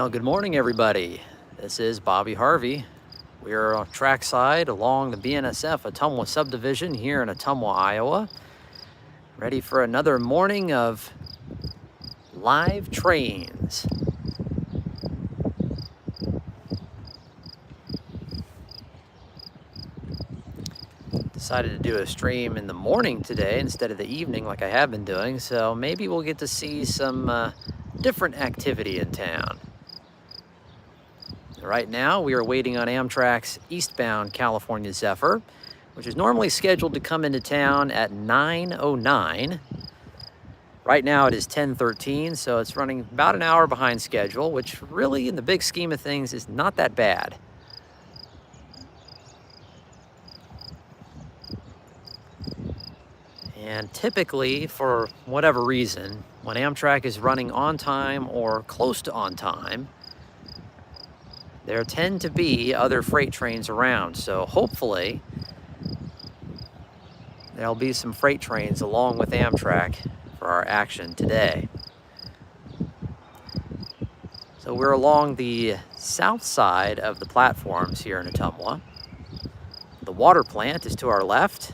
Well, good morning, everybody. This is Bobby Harvey. We are on trackside along the BNSF Ottumwa subdivision here in Ottumwa, Iowa. Ready for another morning of live trains. Decided to do a stream in the morning today instead of the evening like I have been doing, so maybe we'll get to see some different activity in town. Right now, we are waiting on Amtrak's eastbound California Zephyr, which is normally scheduled to come into town at 9:09. Right now, it is 10:13, so it's running about an hour behind schedule, which really, in the big scheme of things, is not that bad. And typically, for whatever reason, when Amtrak is running on time or close to on time, there tend to be other freight trains around, so hopefully there'll be some freight trains along with Amtrak for our action today. So we're along the south side of the platforms here in Ottumwa. The water plant is to our left,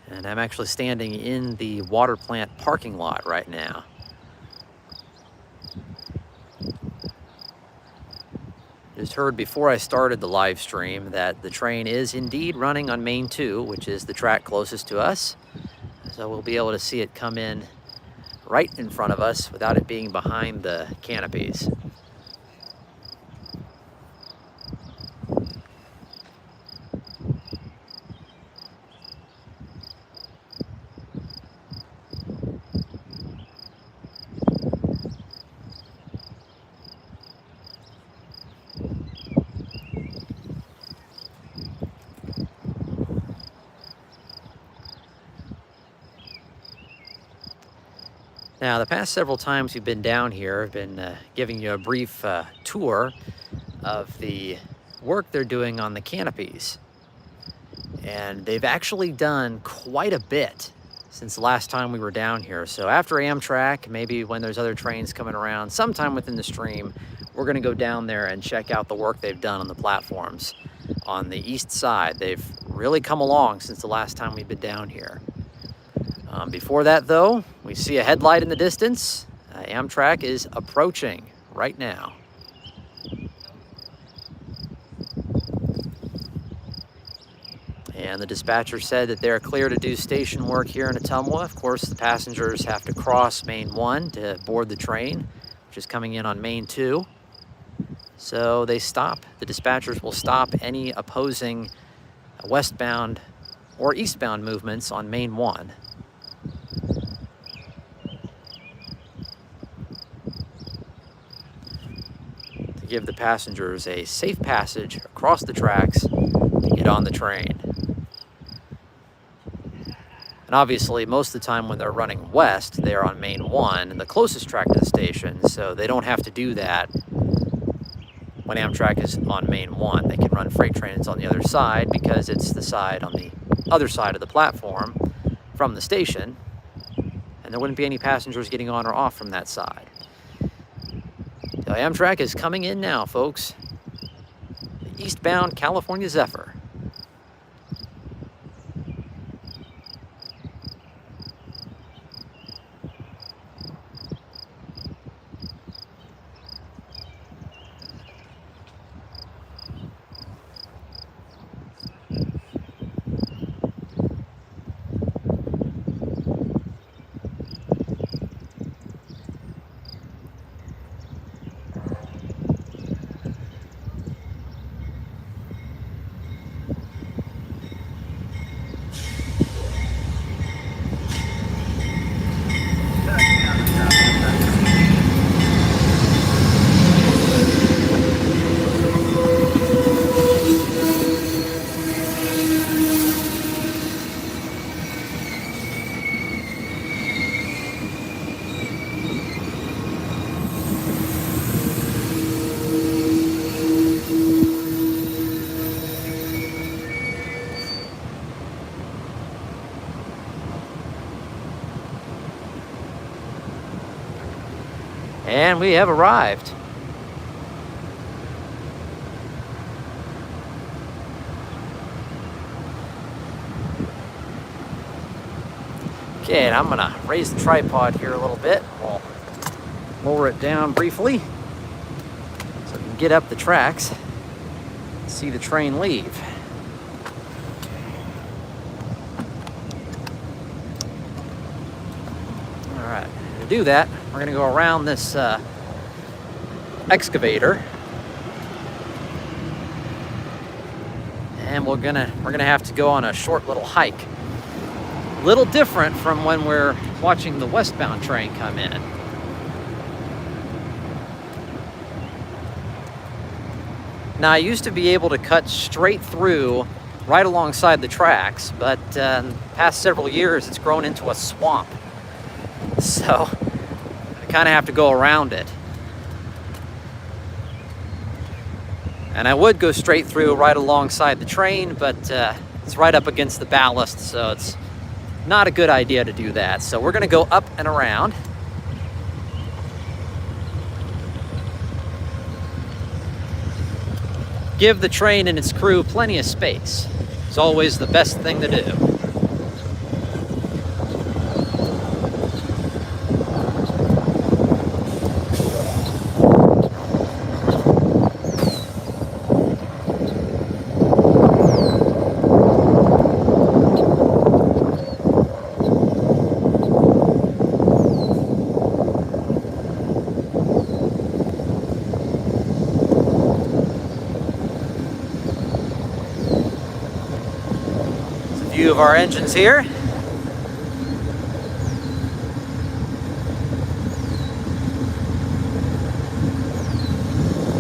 and I'm actually standing in the water plant parking lot right now. Just heard before I started the live stream that the train is indeed running on Main 2, which is the track closest to us. So we'll be able to see it come in right in front of us without it being behind the canopies. Now, the past several times we've been down here, I've been giving you a brief tour of the work they're doing on the canopies. And they've actually done quite a bit since the last time we were down here. So after Amtrak, maybe when there's other trains coming around, sometime within the stream, we're gonna go down there and check out the work they've done on the platforms. On the east side, they've really come along since the last time we've been down here. Before that, though, we see a headlight in the distance. Amtrak is approaching right now. And the dispatcher said that they're clear to do station work here in Ottumwa. Of course, the passengers have to cross Main 1 to board the train, which is coming in on Main 2. So they stop. The dispatchers will stop any opposing westbound or eastbound movements on Main 1. To give the passengers a safe passage across the tracks to get on the train. And obviously, most of the time when they're running west, they're on Main 1 and the closest track to the station, so they don't have to do that when Amtrak is on Main 1. They can run freight trains on the other side because it's the side on the other side of the platform from the station, and there wouldn't be any passengers getting on or off from that side. So Amtrak is coming in now, folks. The eastbound California Zephyr. And we have arrived. Okay, and I'm gonna raise the tripod here a little bit. We'll lower it down briefly so we can get up the tracks and see the train leave. All right, to do that, we're gonna go around this excavator, and we're gonna have to go on a short little hike. Little different from when we're watching the westbound train come in. Now, I used to be able to cut straight through right alongside the tracks, but in the past several years it's grown into a swamp. So I kind of have to go around it. And I would go straight through right alongside the train, but it's right up against the ballast, so it's not a good idea to do that. So we're gonna go up and around. Give the train and its crew plenty of space. It's always the best thing to do. View of our engines here.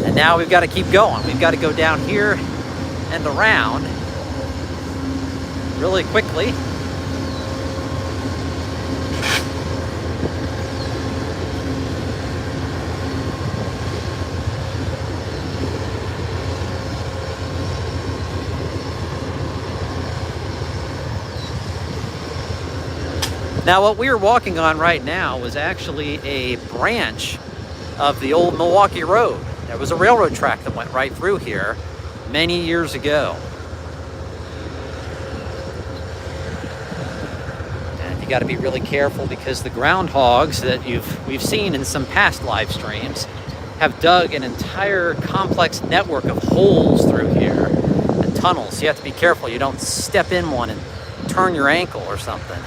And now we've got to keep going. We've got to go down here and around really quickly. Now, what we are walking on right now was actually a branch of the old Milwaukee Road. There was a railroad track that went right through here many years ago. And you got to be really careful because the groundhogs that we've seen in some past live streams have dug an entire complex network of holes through here and tunnels. So you have to be careful you don't step in one and turn your ankle or something.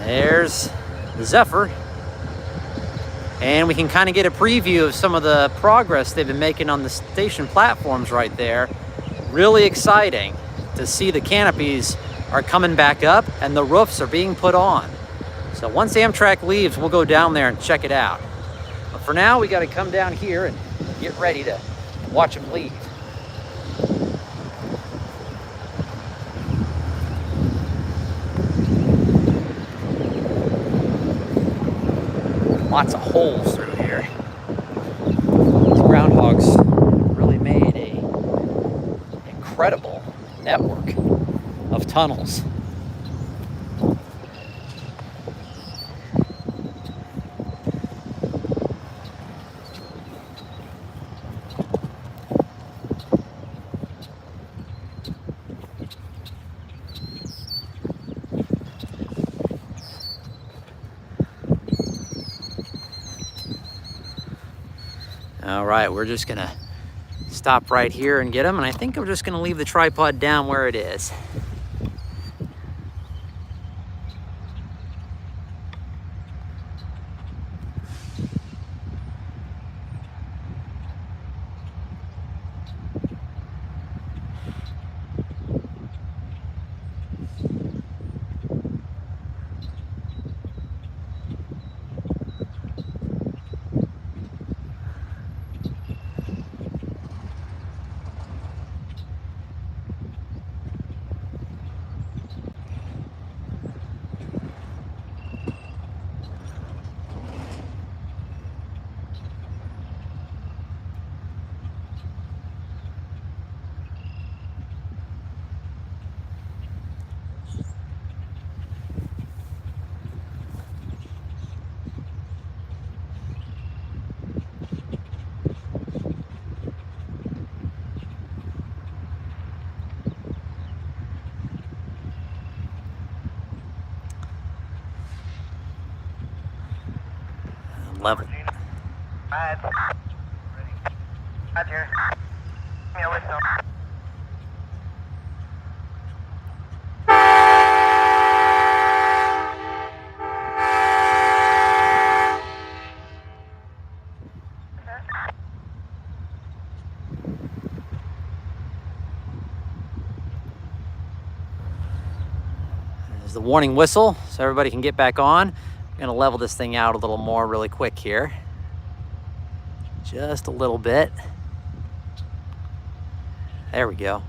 There's the Zephyr, and we can kind of get a preview of some of the progress they've been making on the station platforms right there. Really exciting to see the canopies are coming back up and the roofs are being put on. So once Amtrak leaves, we'll go down there and check it out. But for now, we got to come down here and get ready to watch them leave. Lots of holes through here. These groundhogs really made an incredible network of tunnels. All right, we're just gonna stop right here and get them, and I think I'm just gonna leave the tripod down where it is. level. Bad. Ready. Roger. Give me a whistle. There's the warning whistle, so everybody can get back on. I'm gonna level this thing out a little more really quick here. Just a little bit. There we go.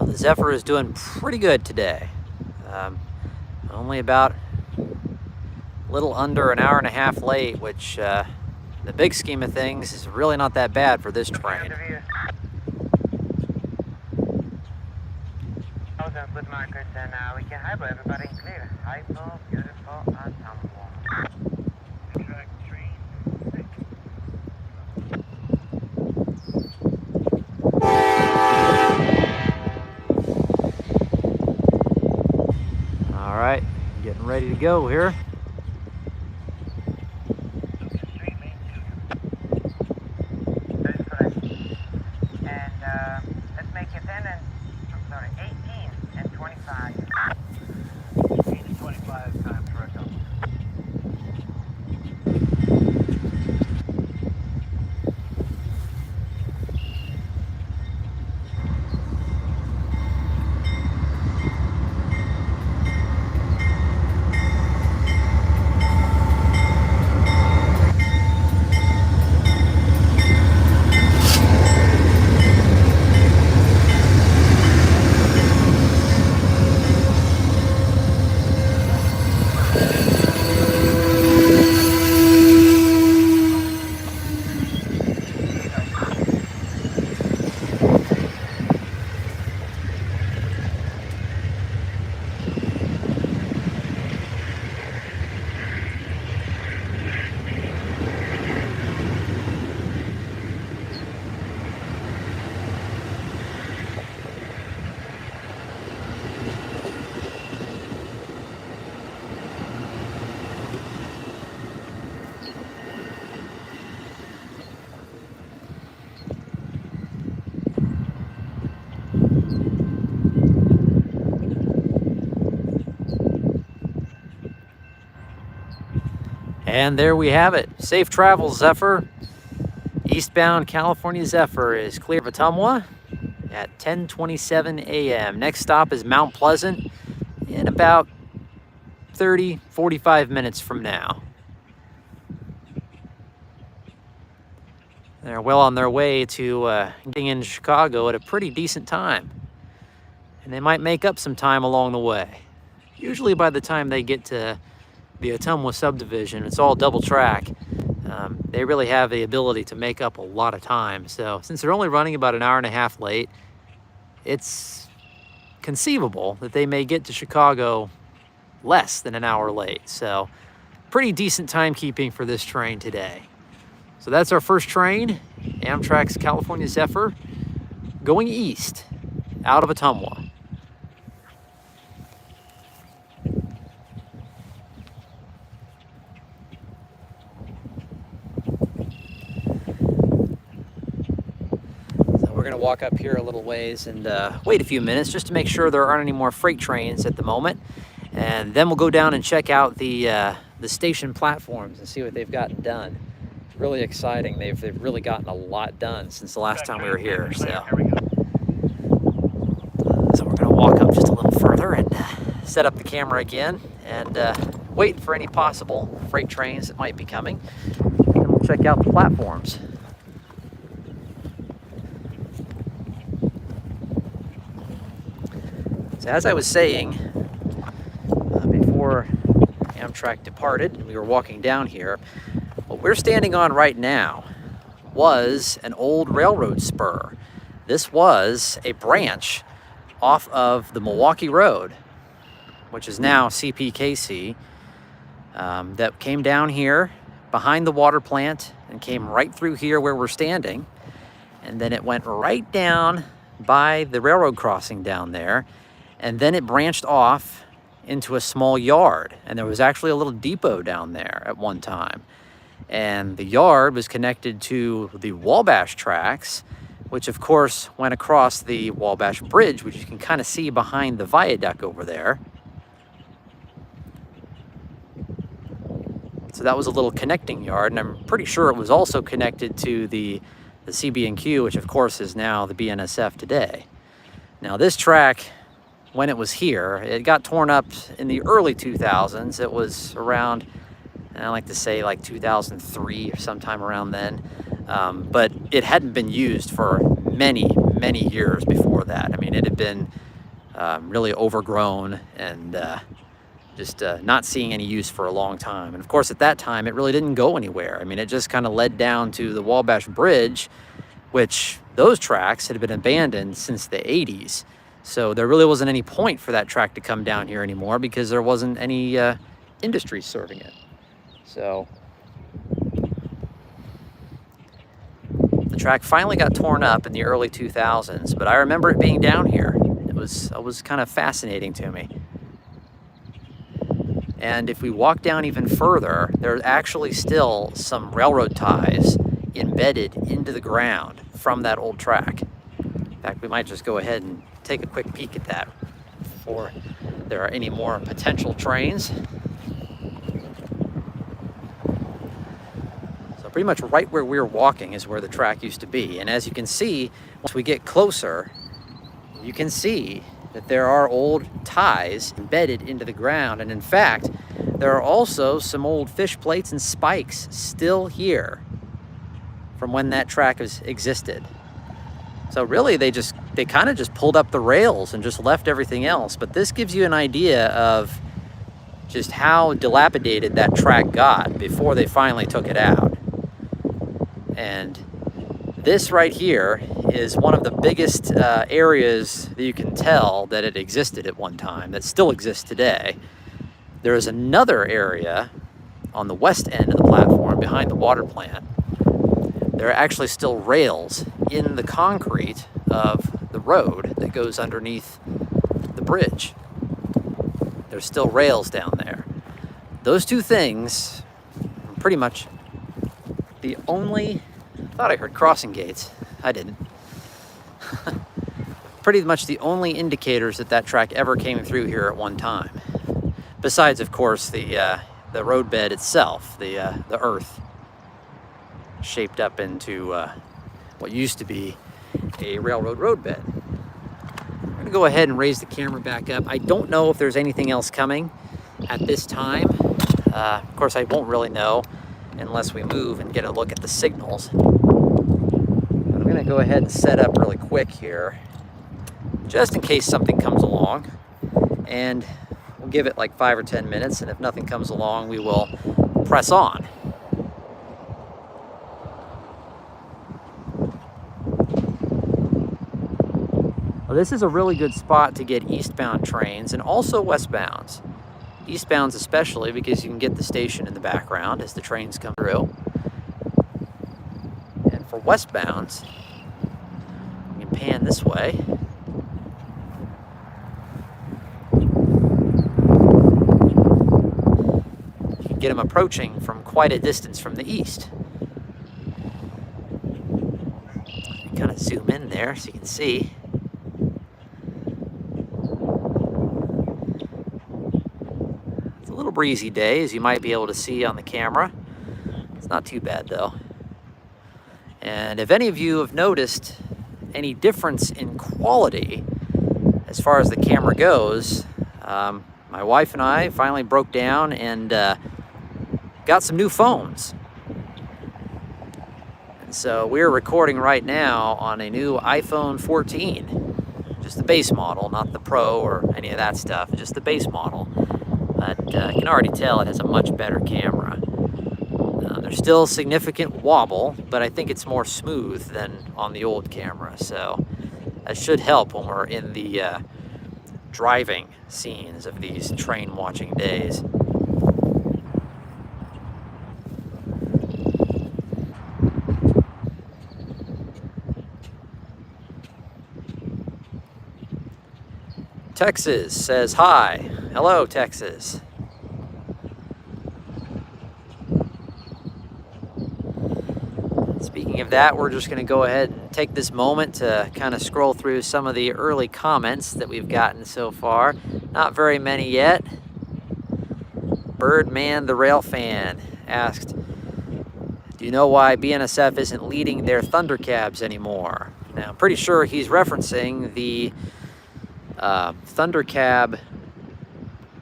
The Zephyr is doing pretty good today. Only about a little under an hour and a half late, which in the big scheme of things is really not that bad for this train. Thousands with markers, and we can hypo everybody clear. Hypo, beautiful, Ottumwa. Amtrak train 6. All right, getting ready to go here. That is correct. And let's make it 10 and, I'm sorry, 18 and 25. 18 and 25 time for us. And there we have it. Safe travels, Zephyr. Eastbound California Zephyr is clear of Ottumwa at 10:27 a.m. Next stop is Mount Pleasant in about 45 minutes from now. They're well on their way to getting into Chicago at a pretty decent time. And they might make up some time along the way. Usually by the time they get to the Ottumwa subdivision, it's all double track. They really have the ability to make up a lot of time. So since they're only running about an hour and a half late, it's conceivable that they may get to Chicago less than an hour late. So pretty decent timekeeping for this train today. So that's our first train, Amtrak's California Zephyr, going east out of Ottumwa. We're going to walk up here a little ways and wait a few minutes just to make sure there aren't any more freight trains at the moment. And then we'll go down and check out the station platforms and see what they've gotten done. It's really exciting. They've really gotten a lot done since the last time we were here. So we're going to walk up just a little further and set up the camera again and wait for any possible freight trains that might be coming. And we'll check out the platforms. So as I was saying, before Amtrak departed and we were walking down here, what we're standing on right now was an old railroad spur. This was a branch off of the Milwaukee Road, which is now CPKC, that came down here behind the water plant and came right through here where we're standing. And then it went right down by the railroad crossing down there. And then it branched off into a small yard. And there was actually a little depot down there at one time. And the yard was connected to the Wabash tracks, which of course went across the Wabash Bridge, which you can kind of see behind the viaduct over there. So that was a little connecting yard, and I'm pretty sure it was also connected to the CB&Q, which of course is now the BNSF today. Now this track, when it was here, it got torn up in the early 2000s. It was around, I like to say like 2003 or sometime around then. But it hadn't been used for many, many years before that. I mean, it had been really overgrown and just not seeing any use for a long time. And of course, at that time, it really didn't go anywhere. I mean, it just kind of led down to the Wabash Bridge, which those tracks had been abandoned since the 80s. So there really wasn't any point for that track to come down here anymore because there wasn't any industry serving it. So the track finally got torn up in the early 2000s, but I remember it being down here. It was kind of fascinating to me. And if we walk down even further, there's actually still some railroad ties embedded into the ground from that old track. In fact, we might just go ahead and take a quick peek at that before there are any more potential trains. So pretty much right where we're walking is where the track used to be. And as you can see, once we get closer, you can see that there are old ties embedded into the ground. And in fact, there are also some old fish plates and spikes still here from when that track has existed. So really, they kind of just pulled up the rails and just left everything else. But this gives you an idea of just how dilapidated that track got before they finally took it out. And this right here is one of the biggest areas that you can tell that it existed at one time, that still exists today. There is another area on the west end of the platform behind the water plant. There are actually still rails in the concrete of the road that goes underneath the bridge. There's still rails down there. Those two things are pretty much the only, I thought I heard crossing gates. I didn't. Pretty much the only indicators that that track ever came through here at one time. Besides, of course, the roadbed itself, the earth shaped up into what used to be a railroad roadbed. I'm going to go ahead and raise the camera back up. I don't know if there's anything else coming at this time. Of course, I won't really know unless we move and get a look at the signals. But I'm going to go ahead and set up really quick here, just in case something comes along. And we'll give it like 5 or 10 minutes, and if nothing comes along, we will press on. Well, this is a really good spot to get eastbound trains and also westbounds. Eastbounds especially because you can get the station in the background as the trains come through. And for westbounds, you can pan this way. You can get them approaching from quite a distance from the east. kind of zoom in there so you can see. It's a little breezy day, as you might be able to see on the camera. It's not too bad though. And if any of you have noticed any difference in quality as far as the camera goes, my wife and I finally broke down and got some new phones. And so we're recording right now on a new iPhone 14, just the base model, not the Pro or any of that stuff, just the base model. But you can already tell it has a much better camera. There's still significant wobble, but I think it's more smooth than on the old camera. So that should help when we're in the driving scenes of these train watching days. Texas says hi. Hello, Texas. Speaking of that, we're just going to go ahead and take this moment to kind of scroll through some of the early comments that we've gotten so far. Not very many yet. Birdman the Rail Fan asked, do you know why BNSF isn't leading their Thundercabs anymore? Now, I'm pretty sure he's referencing the Thundercab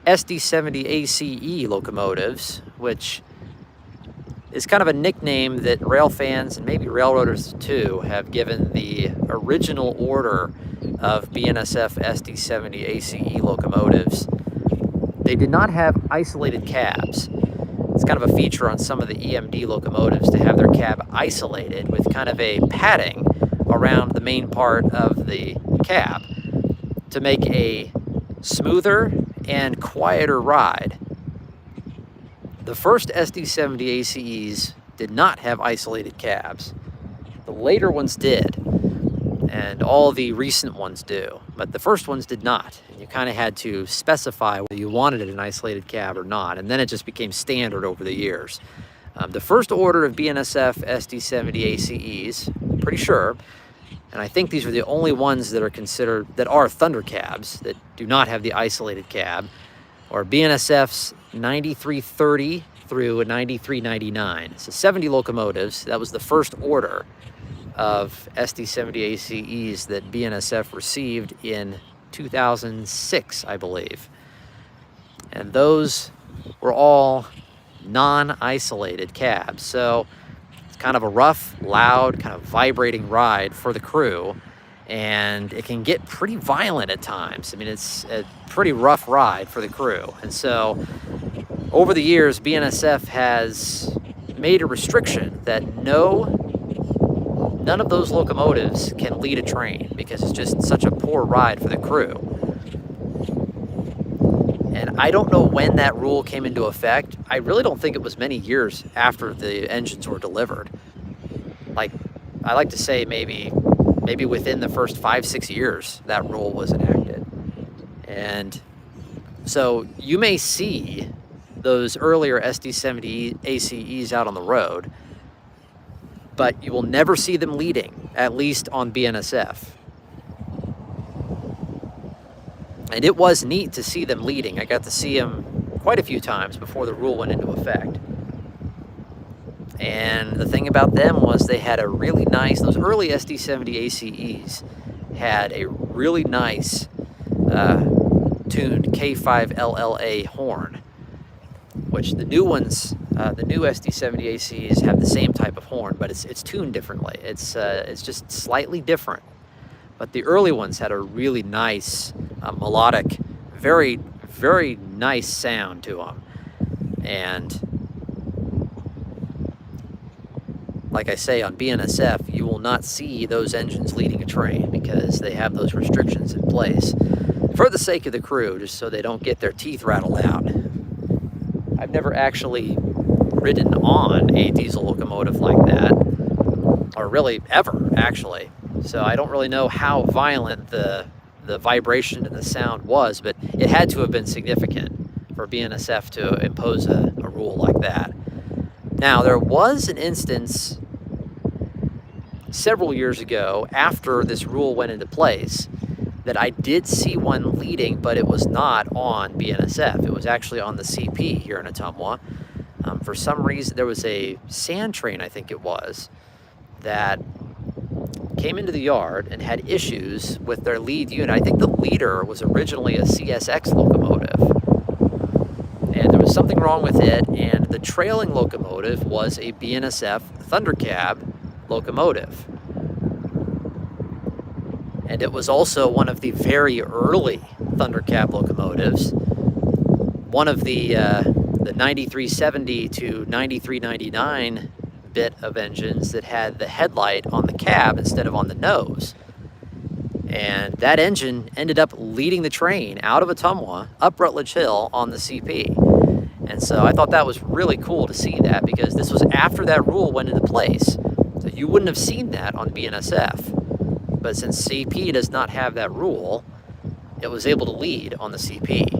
SD70 ACE locomotives, which is kind of a nickname that rail fans and maybe railroaders too have given the original order of BNSF SD70 ACE locomotives. They did not have isolated cabs. It's kind of a feature on some of the EMD locomotives to have their cab isolated with kind of a padding around the main part of the cab to make a smoother and quieter ride. The first SD70 ACEs did not have isolated cabs. The later ones did, and all the recent ones do, but the first ones did not. And you kind of had to specify whether you wanted an isolated cab or not, and then it just became standard over the years. The first order of BNSF SD70 ACEs, pretty sure, and I think these are the only ones that are considered, that are Thundercabs, that do not have the isolated cab, or BNSF's 9330 through 9399. So 70 locomotives. That was the first order of SD70 ACEs that BNSF received in 2006, I believe. And those were all non-isolated cabs. So it's kind of a rough, loud, kind of vibrating ride for the crew. And it can get pretty violent at times. I mean, it's a pretty rough ride for the crew. And so over the years, BNSF has made a restriction that none of those locomotives can lead a train because it's just such a poor ride for the crew. And I don't know when that rule came into effect. I really don't think it was many years after the engines were delivered. Like, I like to say maybe within the first 5-6 years that rule was enacted. And so you may see those earlier SD70 ACEs out on the road, but you will never see them leading, at least on BNSF. And it was neat to see them leading. I got to see them quite a few times before the rule went into effect. And the thing about them was they had a really nice, those early SD70 ACEs had a really nice tuned K5LLA horn, which the new ones, the new SD70 ACEs have the same type of horn, but it's tuned differently. It's just slightly different. But the early ones had a really nice, melodic, very, very nice sound to them. And like I say, on BNSF, you will not see those engines leading a train because they have those restrictions in place for the sake of the crew, just so they don't get their teeth rattled out. I've never actually ridden on a diesel locomotive like that, or really ever, actually. So I don't really know how violent the vibration and the sound was, but it had to have been significant for BNSF to impose a rule like that. Now, there was an instance several years ago, after this rule went into place, that I did see one leading, but it was not on BNSF. It was actually on the CP here in Ottumwa. For some reason, there was a sand train, I think it was, that came into the yard and had issues with their lead unit. I think the leader was originally a CSX locomotive, and there was something wrong with it, and the trailing locomotive was a BNSF Thundercab locomotive. And it was also one of the very early Thundercab locomotives, one of the 9370 to 9399 bit of engines that had the headlight on the cab instead of on the nose. And that engine ended up leading the train out of Ottumwa up Rutledge Hill on the CP. And so I thought that was really cool to see that, because this was after that rule went into place. So you wouldn't have seen that on BNSF. But since CP does not have that rule, it was able to lead on the CP.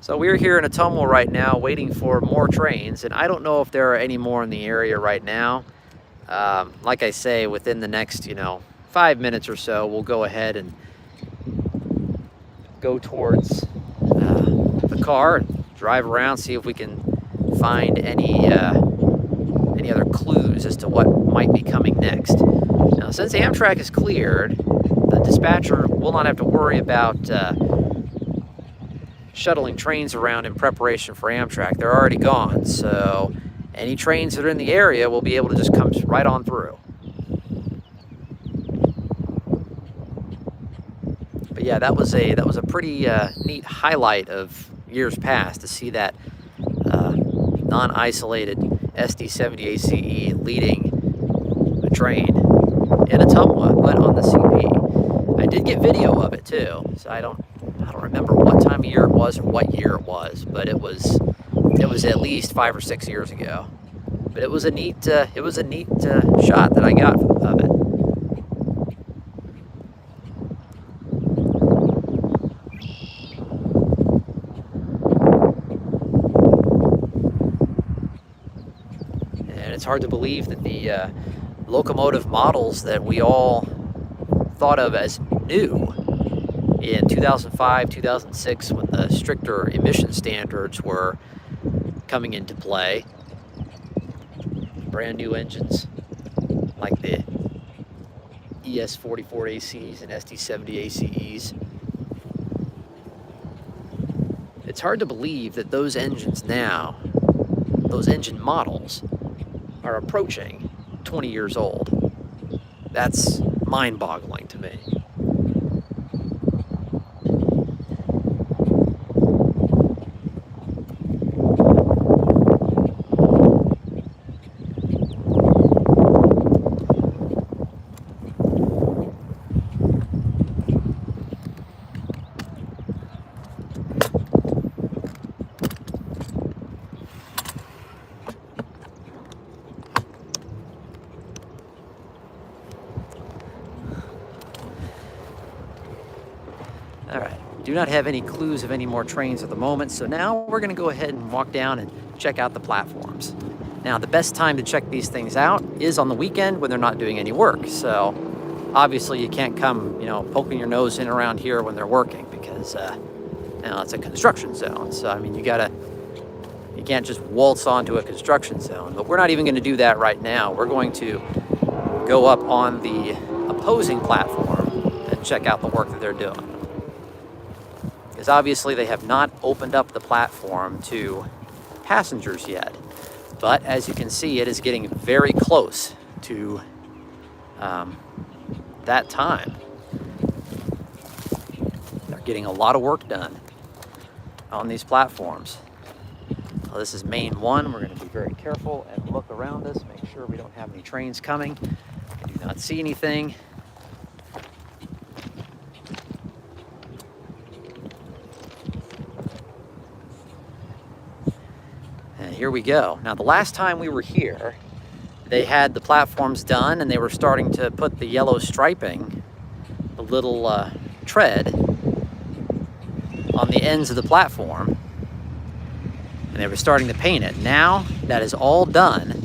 So we're here in Ottumwa right now waiting for more trains, and I don't know if there are any more in the area right now. Like I say, within the next, 5 minutes or so, we'll go ahead and go towards the car and drive around, see if we can find any other clues as to what might be coming next. Now, since Amtrak is cleared, the dispatcher will not have to worry about shuttling trains around in preparation for Amtrak. They're already gone, so any trains that are in the area will be able to just come right on through. But yeah, that was a pretty neat highlight of years past, to see that non-isolated SD70 ACE leading a train in Ottumwa, but on the CP. I did get video of it too, so I don't remember what time of year it was or what year it was, but it was at least 5 or 6 years ago. But it was a neat shot that I got of it. And it's hard to believe that the locomotive models that we all thought of as new in 2005, 2006, when the stricter emission standards were coming into play, brand new engines like the ES44 ACs and SD70 ACEs. It's hard to believe that those engines now, those engine models, are approaching 20 years old. That's mind-boggling to me. All right, do not have any clues of any more trains at the moment, so now we're gonna go ahead and walk down and check out the platforms. Now, the best time to check these things out is on the weekend when they're not doing any work. So obviously you can't come, poking your nose in around here when they're working, because now it's a construction zone. So, I mean, you can't just waltz onto a construction zone, but we're not even gonna do that right now. We're going to go up on the opposing platform and check out the work that they're doing. Because obviously they have not opened up the platform to passengers yet. But as you can see, it is getting very close to that time. They're getting a lot of work done on these platforms. Well, this is main one. We're going to be very careful and look around us, make sure we don't have any trains coming. I do not see anything. Here we go. Now, the last time we were here, they had the platforms done and they were starting to put the yellow striping, the little tread on the ends of the platform. and they were starting to paint it. Now that is all done,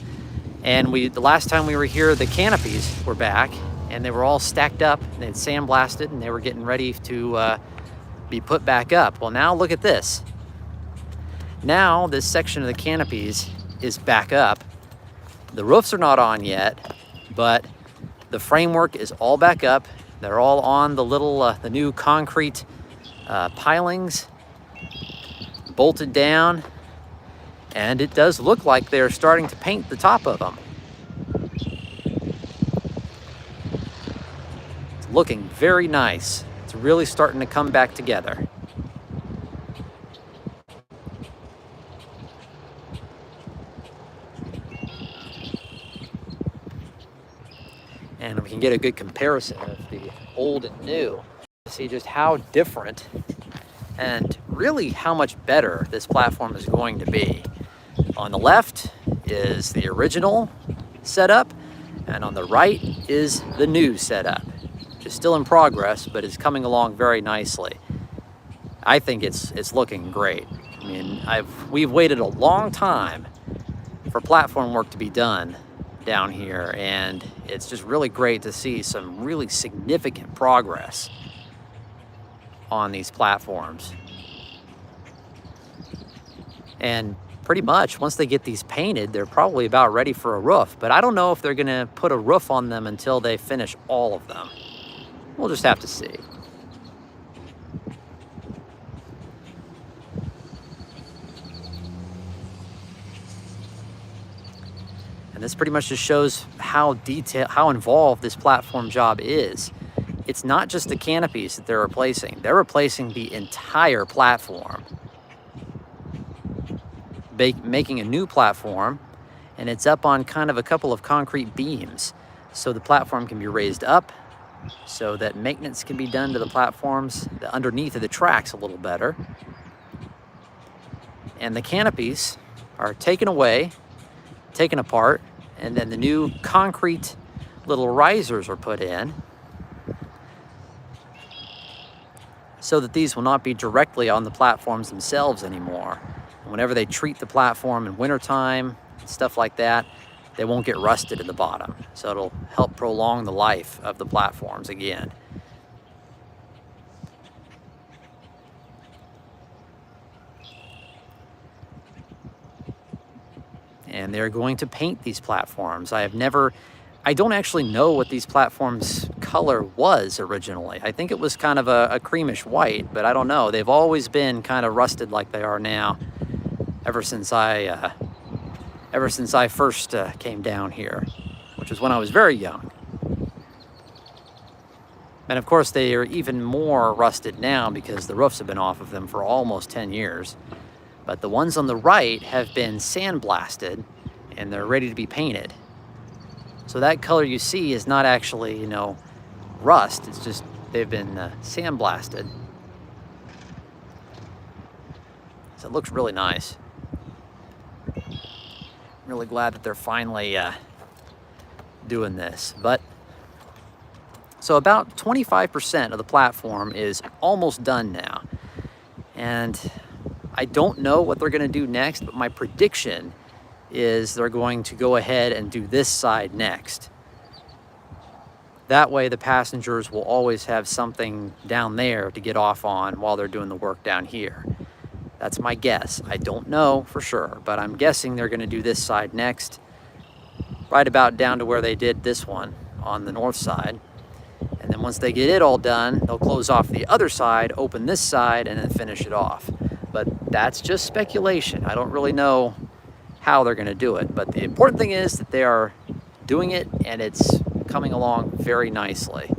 and the last time we were here, the canopies were back, and they were all stacked up, and they'd sandblasted, and they were getting ready to be put back up. Well, now look at this. Now this section of the canopies is back up. The roofs are not on yet, but the framework is all back up. They're all on the little, the new concrete pilings, bolted down, and it does look like they're starting to paint the top of them. It's looking very nice. It's really starting to come back together. And we can get a good comparison of the old and new to see just how different and really how much better this platform is going to be. On the left is the original setup, and on the right is the new setup, which is still in progress, but is coming along very nicely. I think it's looking great. I mean, we've waited a long time for platform work to be done down here, and it's just really great to see some really significant progress on these platforms. And pretty much once they get these painted, they're probably about ready for a roof, but I don't know if they're gonna put a roof on them until they finish all of them. We'll just have to see. And this pretty much just shows how involved this platform job is. It's not just the canopies that they're replacing. They're replacing the entire platform. Making a new platform, and it's up on kind of a couple of concrete beams. So the platform can be raised up so that maintenance can be done to the platforms underneath of the tracks a little better. And the canopies are taken away, taken apart, and then the new concrete little risers are put in so that these will not be directly on the platforms themselves anymore. And whenever they treat the platform in wintertime, stuff like that, they won't get rusted at the bottom. So it'll help prolong the life of the platforms again. And they're going to paint these platforms. I don't actually know what these platforms' color was originally. I think it was kind of a creamish white, but I don't know. They've always been kind of rusted like they are now, ever since I first came down here, which was when I was very young. And of course, they are even more rusted now because the roofs have been off of them for almost 10 years. But the ones on the right have been sandblasted and they're ready to be painted. So that color you see is not actually, rust. It's just they've been sandblasted. So it looks really nice. I'm really glad that they're finally doing this. So about 25% of the platform is almost done now. And I don't know what they're going to do next, but my prediction is they're going to go ahead and do this side next. That way the passengers will always have something down there to get off on while they're doing the work down here. That's my guess. I don't know for sure, but I'm guessing they're going to do this side next, right about down to where they did this one on the north side. And then once they get it all done, they'll close off the other side, open this side, and then finish it off. But that's just speculation. I don't really know how they're going to do it. But the important thing is that they are doing it, and it's coming along very nicely.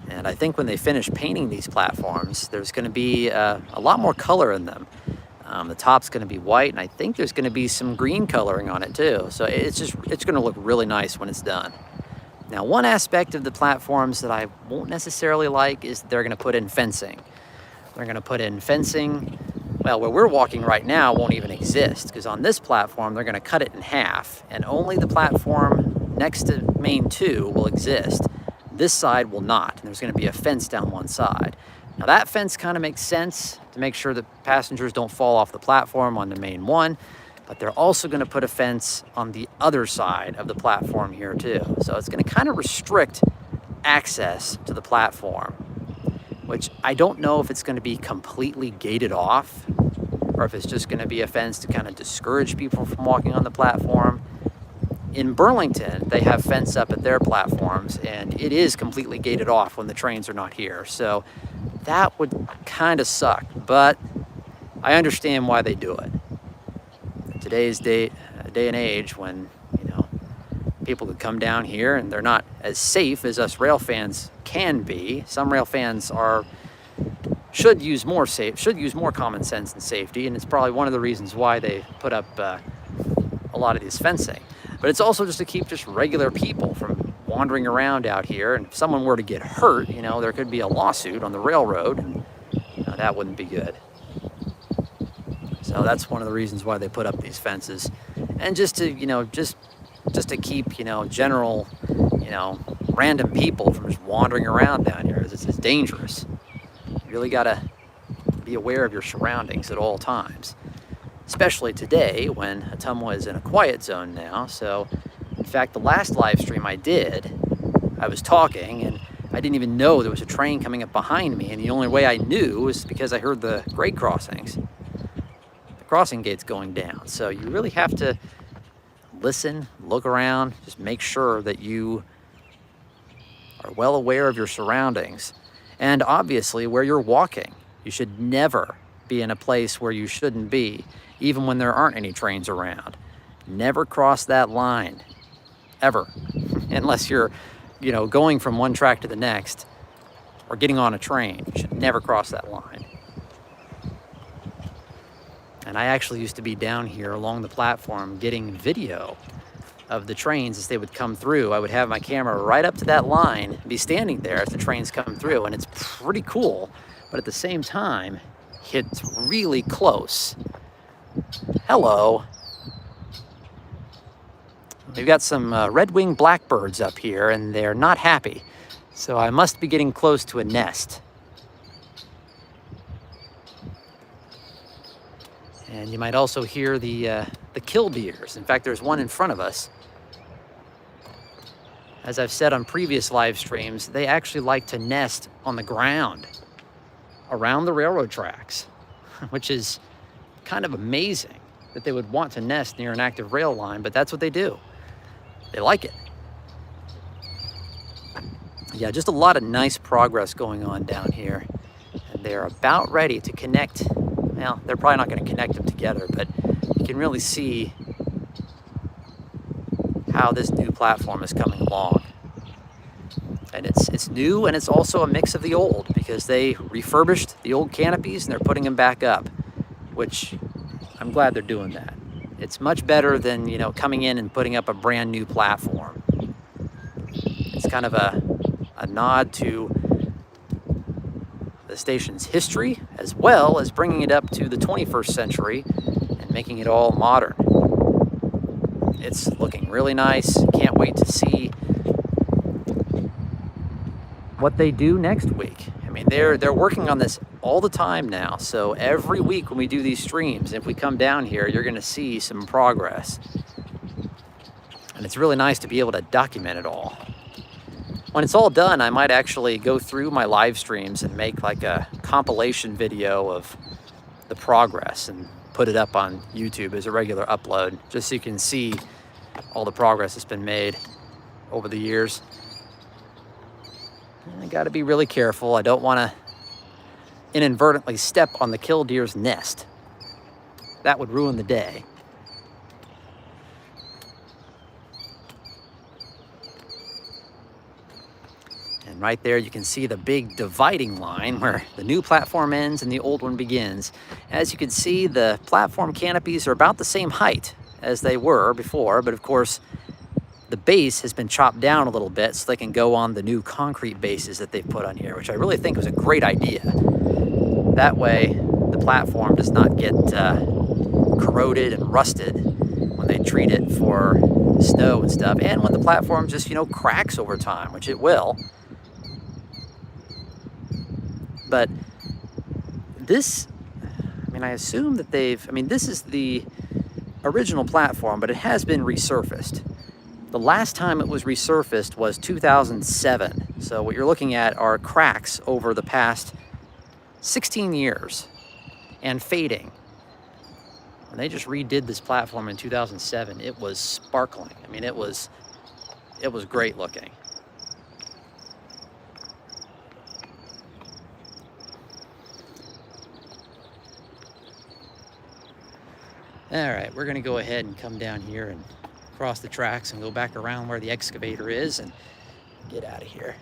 And I think when they finish painting these platforms, there's going to be a lot more color in them. The top's going to be white, and I think there's going to be some green coloring on it too. So it's going to look really nice when it's done. Now, one aspect of the platforms that I won't necessarily like is they're going to put in fencing. They're going to put in fencing, well, where we're walking right now won't even exist, because on this platform, they're going to cut it in half, and only the platform next to main 2 will exist. This side will not, and there's going to be a fence down one side. Now that fence kind of makes sense to make sure that passengers don't fall off the platform on the main one, but they're also going to put a fence on the other side of the platform here too. So it's going to kind of restrict access to the platform, which I don't know if it's going to be completely gated off or if it's just going to be a fence to kind of discourage people from walking on the platform. In Burlington, they have fence up at their platforms, and it is completely gated off when the trains are not here. So that would kind of suck, but I understand why they do it. Today's day and age, when people could come down here and they're not as safe as us rail fans can be. Some rail fans should use more common sense and safety, and it's probably one of the reasons why they put up a lot of this fencing. But it's also just to keep just regular people from wandering around out here. And if someone were to get hurt, there could be a lawsuit on the railroad, and that wouldn't be good. So that's one of the reasons why they put up these fences, and just to just to keep general random people from just wandering around down here. It's dangerous. You really gotta be aware of your surroundings at all times. Especially today when Ottumwa is in a quiet zone now. So, in fact, the last live stream I did, I was talking and I didn't even know there was a train coming up behind me, and the only way I knew was because I heard the grade crossings. The crossing gates going down. So you really have to listen, look around, just make sure that you are well aware of your surroundings. And obviously where you're walking. You should never be in a place where you shouldn't be, even when there aren't any trains around. Never cross that line, ever, unless you're, going from one track to the next or getting on a train. You should never cross that line. And I actually used to be down here along the platform getting video of the trains as they would come through. I would have my camera right up to that line and be standing there as the trains come through, and it's pretty cool, but at the same time, it's really close. Hello. We've got some red-winged blackbirds up here, and they're not happy. So I must be getting close to a nest. And you might also hear the killdeers. In fact, there's one in front of us. As I've said on previous live streams, they actually like to nest on the ground around the railroad tracks, which is kind of amazing that they would want to nest near an active rail line, but that's what they do. They like it. Yeah, just a lot of nice progress going on down here. And they're about ready to connect. Well, they're probably not going to connect them together, but you can really see how this new platform is coming along. And it's new, and it's also a mix of the old, because they refurbished the old canopies and they're putting them back up, which I'm glad they're doing that. It's much better than, coming in and putting up a brand new platform. It's kind of a nod to the station's history, as well as bringing it up to the 21st century and making it all modern. It's looking really nice. Can't wait to see what they do next week. I mean, they're working on this all the time now. So every week when we do these streams, if we come down here, you're going to see some progress. And it's really nice to be able to document it all. When it's all done, I might actually go through my live streams and make like a compilation video of the progress and put it up on YouTube as a regular upload, just so you can see all the progress that's been made over the years. I got to be really careful. I don't want to inadvertently step on the killdeer's nest. That would ruin the day. And right there you can see the big dividing line where the new platform ends and the old one begins. As you can see, the platform canopies are about the same height as they were before, but of course the base has been chopped down a little bit so they can go on the new concrete bases that they've put on here, which I really think was a great idea. That way the platform does not get corroded and rusted when they treat it for snow and stuff, and when the platform just cracks over time, which it will. But this, I mean, I assume that this is the original platform, but it has been resurfaced. The last time it was resurfaced was 2007. So what you're looking at are cracks over the past 16 years and fading. When they just redid this platform in 2007, it was sparkling. I mean, it was great looking. All right, we're gonna go ahead and come down here and cross the tracks and go back around where the excavator is and get out of here.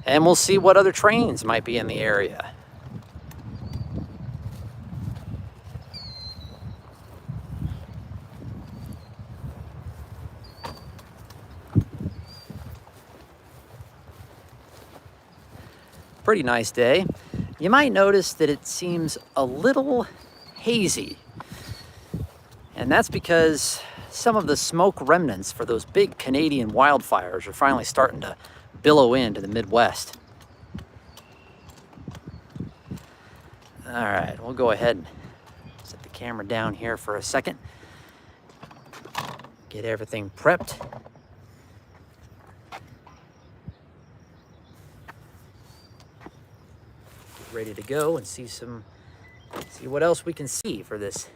And we'll see what other trains might be in the area. Pretty nice day. You might notice that it seems a little hazy. And that's because some of the smoke remnants for those big Canadian wildfires are finally starting to billow into the Midwest. All right, we'll go ahead and set the camera down here for a second. Get everything prepped. Get ready to go and see what else we can see for this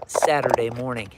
Saturday morning.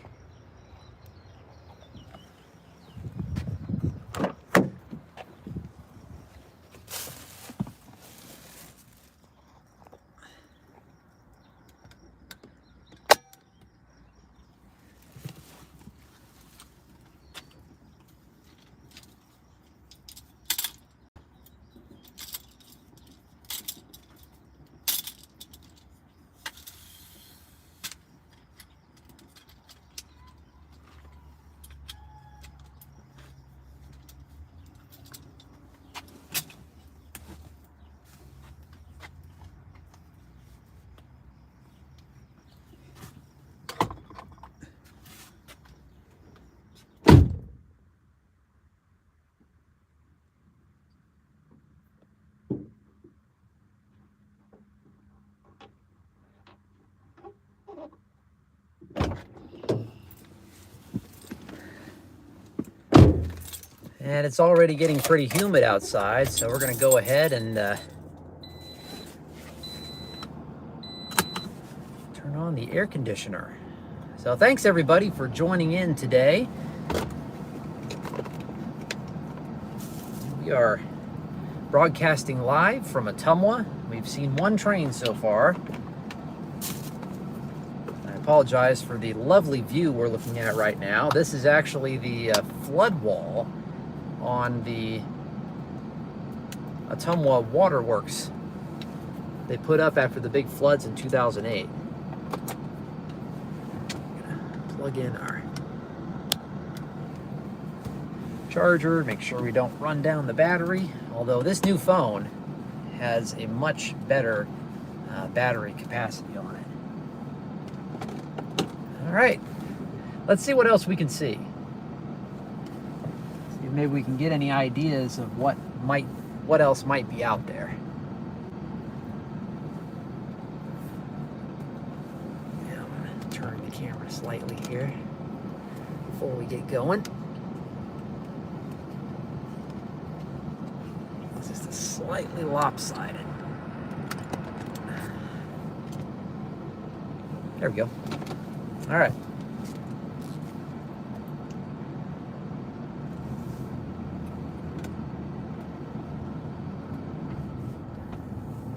And it's already getting pretty humid outside, so we're going to go ahead and turn on the air conditioner. So thanks everybody for joining in today. We are broadcasting live from Ottumwa. We've seen one train so far. I apologize for the lovely view we're looking at right now. This is actually the flood wall on the Ottumwa waterworks they put up after the big floods in 2008. Plug in our charger, make sure we don't run down the battery, although this new phone has a much better battery capacity on it. All right, let's see what else we can see. Maybe we can get any ideas of what else might be out there. Yeah, I'm gonna turn the camera slightly here before we get going. It's just slightly lopsided. There we go. All right.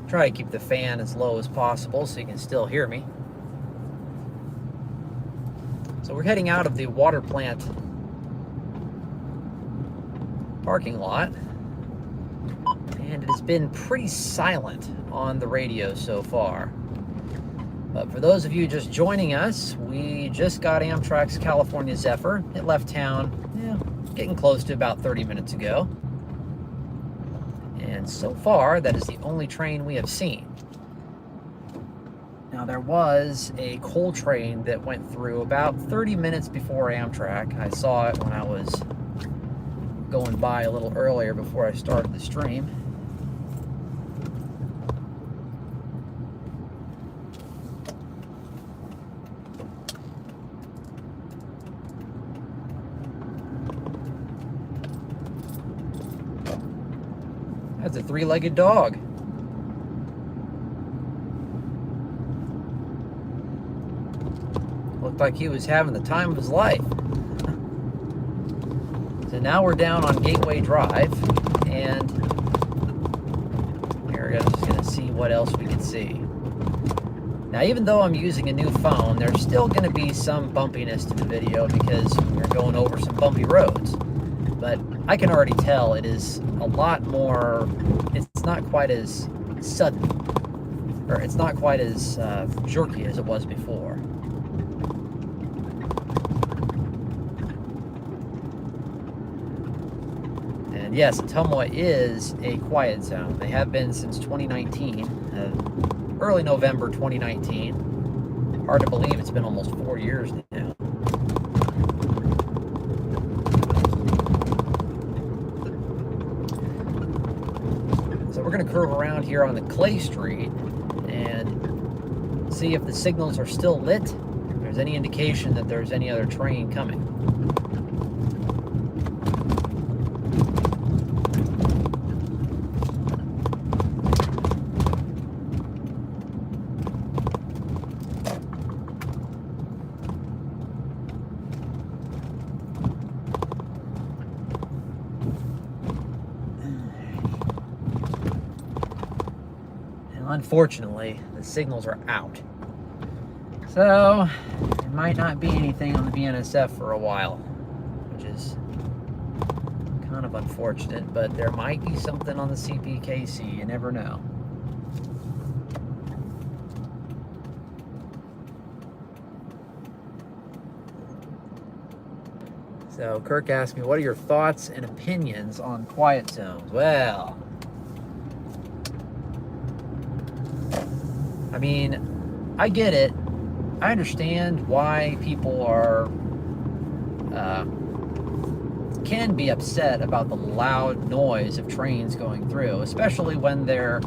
Try to keep the fan as low as possible so you can still hear me. So we're heading out of the water plant parking lot, and it has been pretty silent on the radio so far. But for those of you just joining us, we just got Amtrak's California Zephyr. It left town, getting close to about 30 minutes ago. And so far, that is the only train we have seen. Now, there was a coal train that went through about 30 minutes before Amtrak. I saw it when I was going by a little earlier before I started the stream. That's a three-legged dog. Looked like he was having the time of his life. So now we're down on Gateway Drive, and we're just going to see what else we can see. Now, even though I'm using a new phone, there's still going to be some bumpiness to the video because we're going over some bumpy roads. But I can already tell it is a lot more, it's not quite as sudden, or it's not quite as jerky as it was before. And yes, Ottumwa is a quiet zone. They have been since 2019, early November 2019. Hard to believe it's been almost 4 years now. So we're going to curve around here on the Clay Street and see if the signals are still lit, if there's any indication that there's any other train coming. Unfortunately, the signals are out. So, there might not be anything on the BNSF for a while, which is kind of unfortunate, but there might be something on the CPKC, you never know. So, Kirk asked me, what are your thoughts and opinions on quiet zones? Well, I mean, I get it. I understand why people are can be upset about the loud noise of trains going through, especially when they're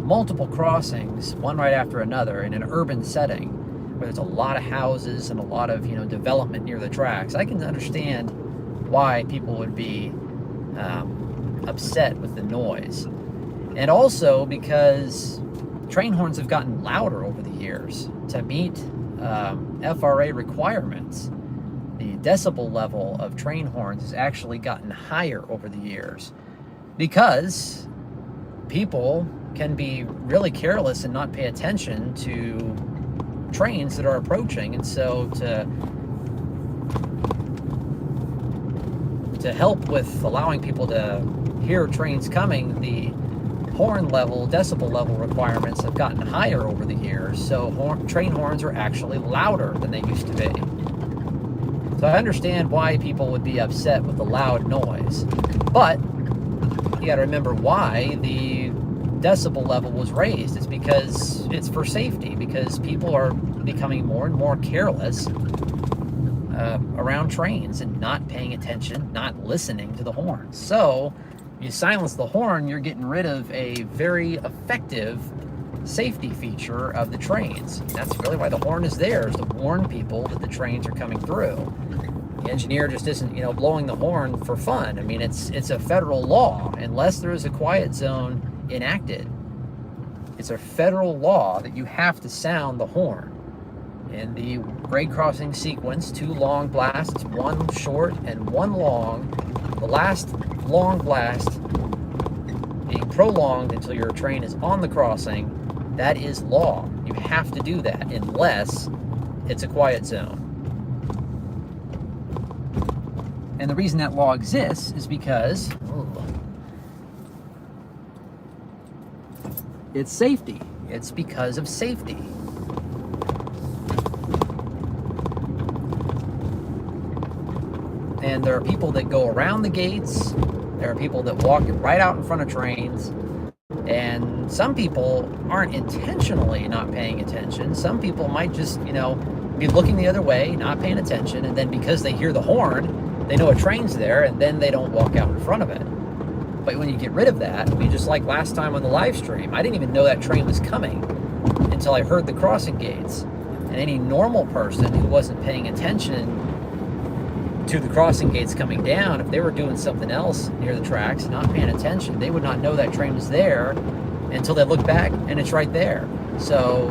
multiple crossings, one right after another, in an urban setting where there's a lot of houses and a lot of, you know, development near the tracks. I can understand why people would be upset with the noise, and also because train horns have gotten louder over the years to meet FRA requirements. The decibel level of train horns has actually gotten higher over the years because people can be really careless and not pay attention to trains that are approaching. And so to help with allowing people to hear trains coming, the horn level, decibel level requirements have gotten higher over the years, so train horns are actually louder than they used to be. So I understand why people would be upset with the loud noise, but you got to remember why the decibel level was raised. It's because it's for safety, because people are becoming more and more careless around trains and not paying attention, not listening to the horn. So you silence the horn, you're getting rid of a very effective safety feature of the trains. That's really why the horn is there, is to warn people that the trains are coming through. The engineer just isn't, you know, blowing the horn for fun. I mean, it's a federal law. Unless there is a quiet zone enacted, it's a federal law that you have to sound the horn. In the grade crossing sequence, 2 long blasts, 1 short and 1 long. The last long blast being prolonged until your train is on the crossing, that is law. You have to do that unless it's a quiet zone. And the reason that law exists is because it's safety. It's because of safety. And there are people that go around the gates. There are people that walk right out in front of trains. And some people aren't intentionally not paying attention. Some people might just, you know, be looking the other way, not paying attention, and then because they hear the horn, they know a train's there, and then they don't walk out in front of it. But when you get rid of that, I mean, just like last time on the live stream, I didn't even know that train was coming until I heard the crossing gates. And any normal person who wasn't paying attention to the crossing gates coming down, if they were doing something else near the tracks, not paying attention, they would not know that train was there until they look back and it's right there. So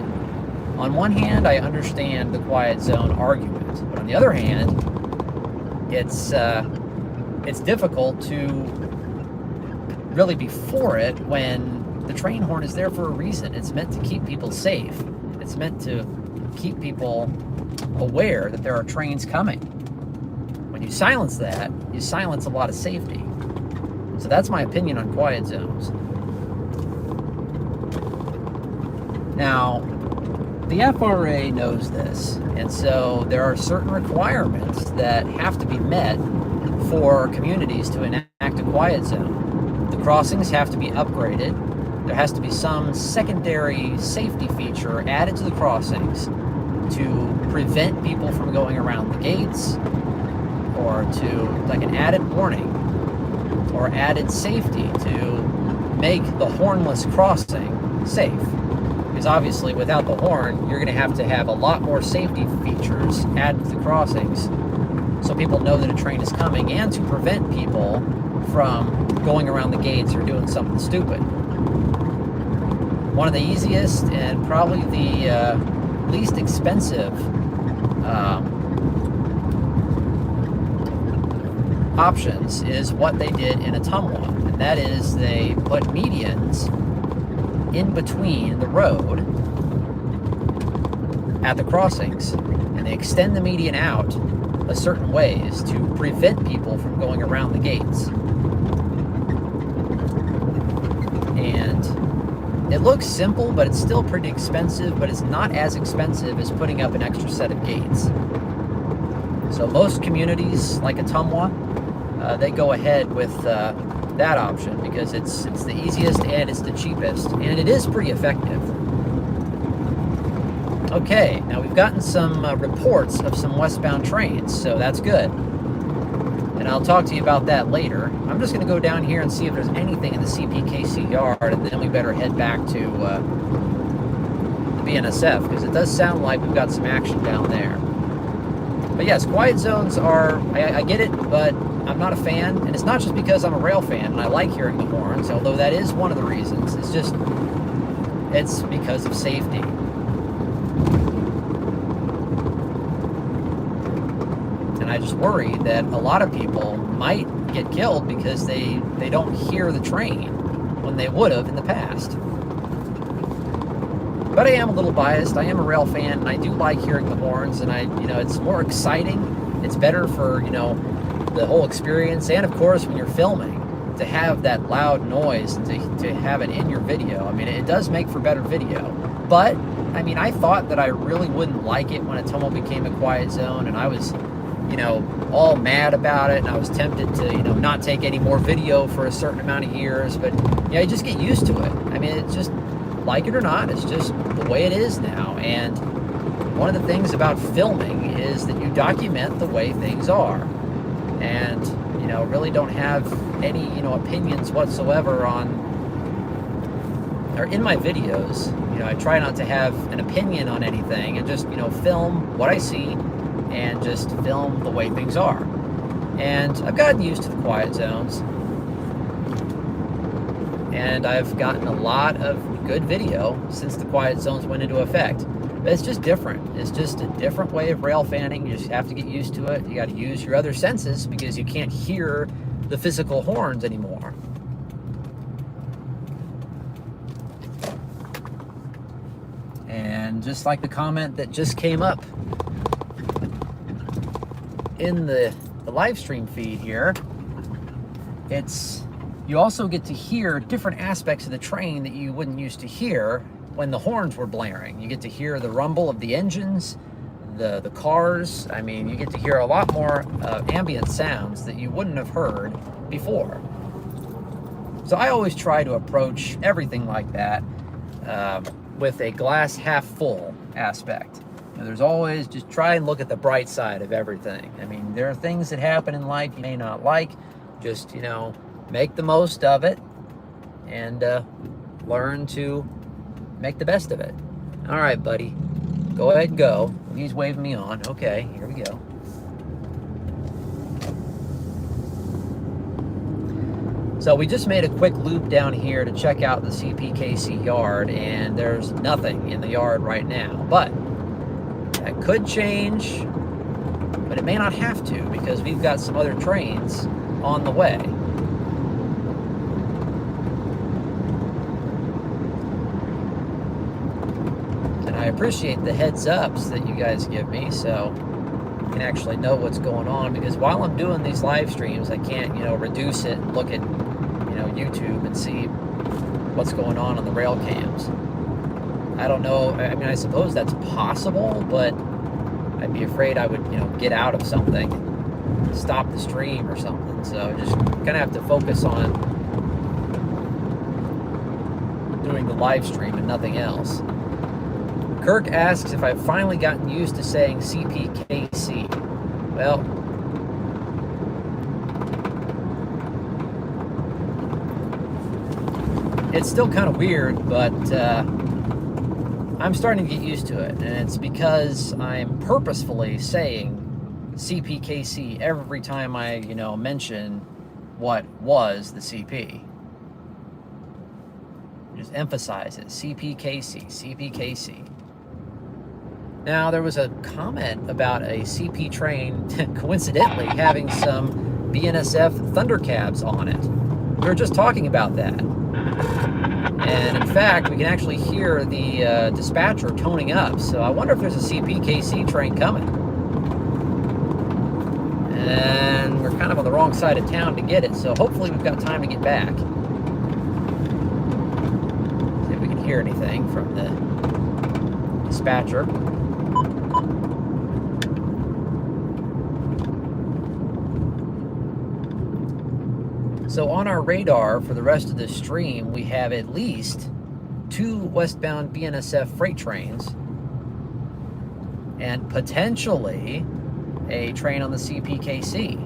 on one hand, I understand the quiet zone argument, but on the other hand, it's difficult to really be for it when the train horn is there for a reason. It's meant to keep people safe. It's meant to keep people aware that there are trains coming. When you silence that, you silence a lot of safety. So that's my opinion on quiet zones. Now, the FRA knows this, and so there are certain requirements that have to be met for communities to enact a quiet zone. The crossings have to be upgraded. There has to be some secondary safety feature added to the crossings to prevent people from going around the gates, or to, like, an added warning or added safety to make the hornless crossing safe. Because obviously without the horn, you're going to have a lot more safety features added to the crossings so people know that a train is coming, and to prevent people from going around the gates or doing something stupid. One of the easiest and probably the least expensive options is what they did in Ottumwa, and that is they put medians in between the road at the crossings, and they extend the median out a certain ways to prevent people from going around the gates. And it looks simple, but it's still pretty expensive, but it's not as expensive as putting up an extra set of gates. So most communities like Ottumwa, they go ahead with that option because it's the easiest and it's the cheapest, and it is pretty effective. Okay, now we've gotten some reports of some westbound trains, so that's good. And I'll talk to you about that later. I'm just going to go down here and see if there's anything in the CPKC yard, and then we better head back to the BNSF, because it does sound like we've got some action down there. But yes, quiet zones are, I get it, but I'm not a fan. And it's not just because I'm a rail fan and I like hearing the horns, although that is one of the reasons. It's because of safety. And I just worry that a lot of people might get killed because they don't hear the train when they would have in the past. But I am a little biased. I am a rail fan, and I do like hearing the horns, and it's more exciting. It's better for, the whole experience, and of course when you're filming, to have that loud noise and to have it in your video. I mean, it does make for better video. But I mean, I thought that I really wouldn't like it when Ottumwa became a quiet zone, and I was all mad about it, and I was tempted to not take any more video for a certain amount of years. But yeah, you just get used to it. I mean, it's just, like it or not, it's just the way it is now. And one of the things about filming is that you document the way things are, and really don't have any opinions whatsoever on, or in my videos, I try not to have an opinion on anything, and just film what I see and just film the way things are. And I've gotten used to the quiet zones, and I've gotten a lot of good video since the quiet zones went into effect. But it's just different. It's just a different way of rail fanning. You just have to get used to it. You got to use your other senses because you can't hear the physical horns anymore. And just like the comment that just came up in the live stream feed here, you also get to hear different aspects of the train that you wouldn't used to hear when the horns were blaring. You get to hear the rumble of the engines, the cars. I mean, you get to hear a lot more ambient sounds that you wouldn't have heard before. So I always try to approach everything like that with a glass half full aspect. There's always, just try and look at the bright side of everything. I mean, there are things that happen in life you may not like. Just, make the most of it and learn to make the best of it. All right, buddy, go ahead and go. He's waving me on. Okay, here we go. So we just made a quick loop down here to check out the CPKC yard, and there's nothing in the yard right now. But that could change, but it may not have to, because we've got some other trains on the way. And I appreciate the heads ups that you guys give me, so I can actually know what's going on, because while I'm doing these live streams, I can't, reduce it and look at, YouTube and see what's going on the rail cams. I don't know. I mean, I suppose that's possible, but I'd be afraid I would, get out of something, stop the stream or something. So just kind of have to focus on doing the live stream and nothing else. Kirk asks if I've finally gotten used to saying CPKC. Well, it's still kind of weird, but I'm starting to get used to it, and it's because I'm purposefully saying CPKC every time I, mention what was the CP. Just emphasize it, CPKC, CPKC. Now, there was a comment about a CP train coincidentally having some BNSF Thundercabs on it. We were just talking about that. And in fact, we can actually hear the dispatcher toning up. So I wonder if there's a CPKC train coming. And we're kind of on the wrong side of town to get it. So hopefully we've got time to get back. See if we can hear anything from the dispatcher. So on our radar for the rest of this stream, we have at least 2 westbound BNSF freight trains and potentially a train on the CPKC.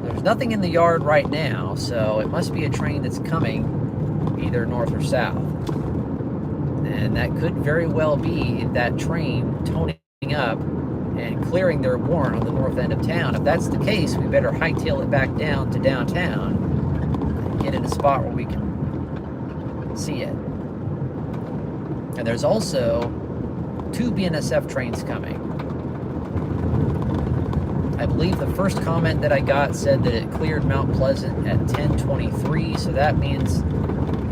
There's nothing in the yard right now, so it must be a train that's coming either north or south. And that could very well be that train toning up and clearing their warrant on the north end of town. If that's the case, we better hightail it back down to downtown, get in a spot where we can see it. And there's also 2 BNSF trains coming. I believe the first comment that I got said that it cleared Mount Pleasant at 10:23, so that means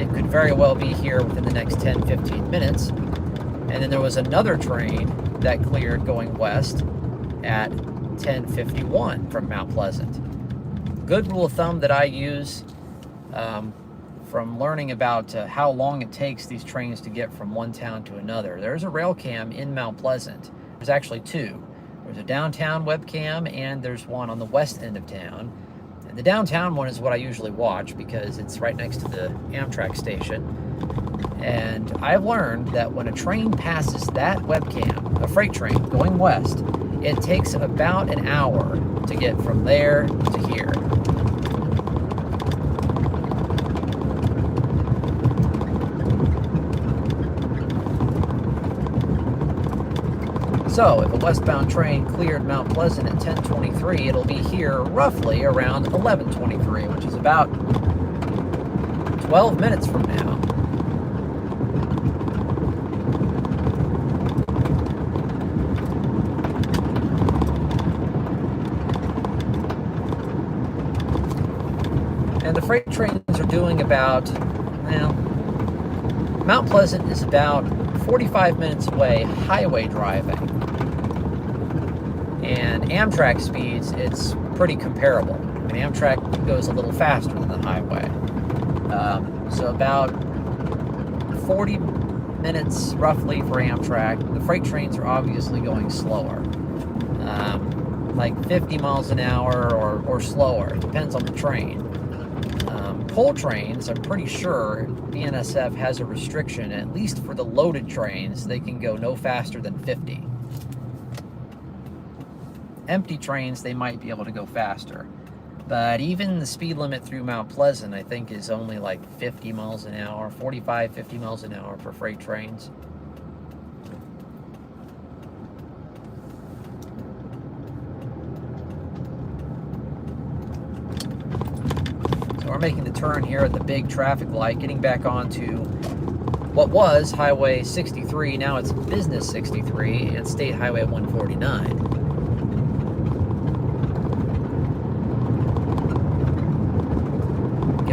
it could very well be here within the next 10-15 minutes. And then there was another train that cleared going west at 10:51 from Mount Pleasant. Good rule of thumb that I use from learning about how long it takes these trains to get from one town to another. There's a rail cam in Mount Pleasant. There's actually 2. There's a downtown webcam and there's one on the west end of town. And the downtown one is what I usually watch because it's right next to the Amtrak station. And I've learned that when a train passes that webcam, a freight train going west, it takes about an hour to get from there to here. So if a westbound train cleared Mount Pleasant at 10:23, it'll be here roughly around 11:23, which is about 12 minutes from now. And the freight trains are doing about, well, Mount Pleasant is about 45 minutes away highway driving. And Amtrak speeds, it's pretty comparable. I mean, Amtrak goes a little faster than the highway. So about 40 minutes roughly for Amtrak. The freight trains are obviously going slower. Like 50 miles an hour or slower. It depends on the train. coal trains, I'm pretty sure BNSF has a restriction, at least for the loaded trains, they can go no faster than 50. Empty trains, they might be able to go faster. But even the speed limit through Mount Pleasant, I think, is only like 50 miles an hour, 45, 50 miles an hour for freight trains. So we're making the turn here at the big traffic light, getting back onto what was Highway 63. Now it's Business 63 and State Highway 149.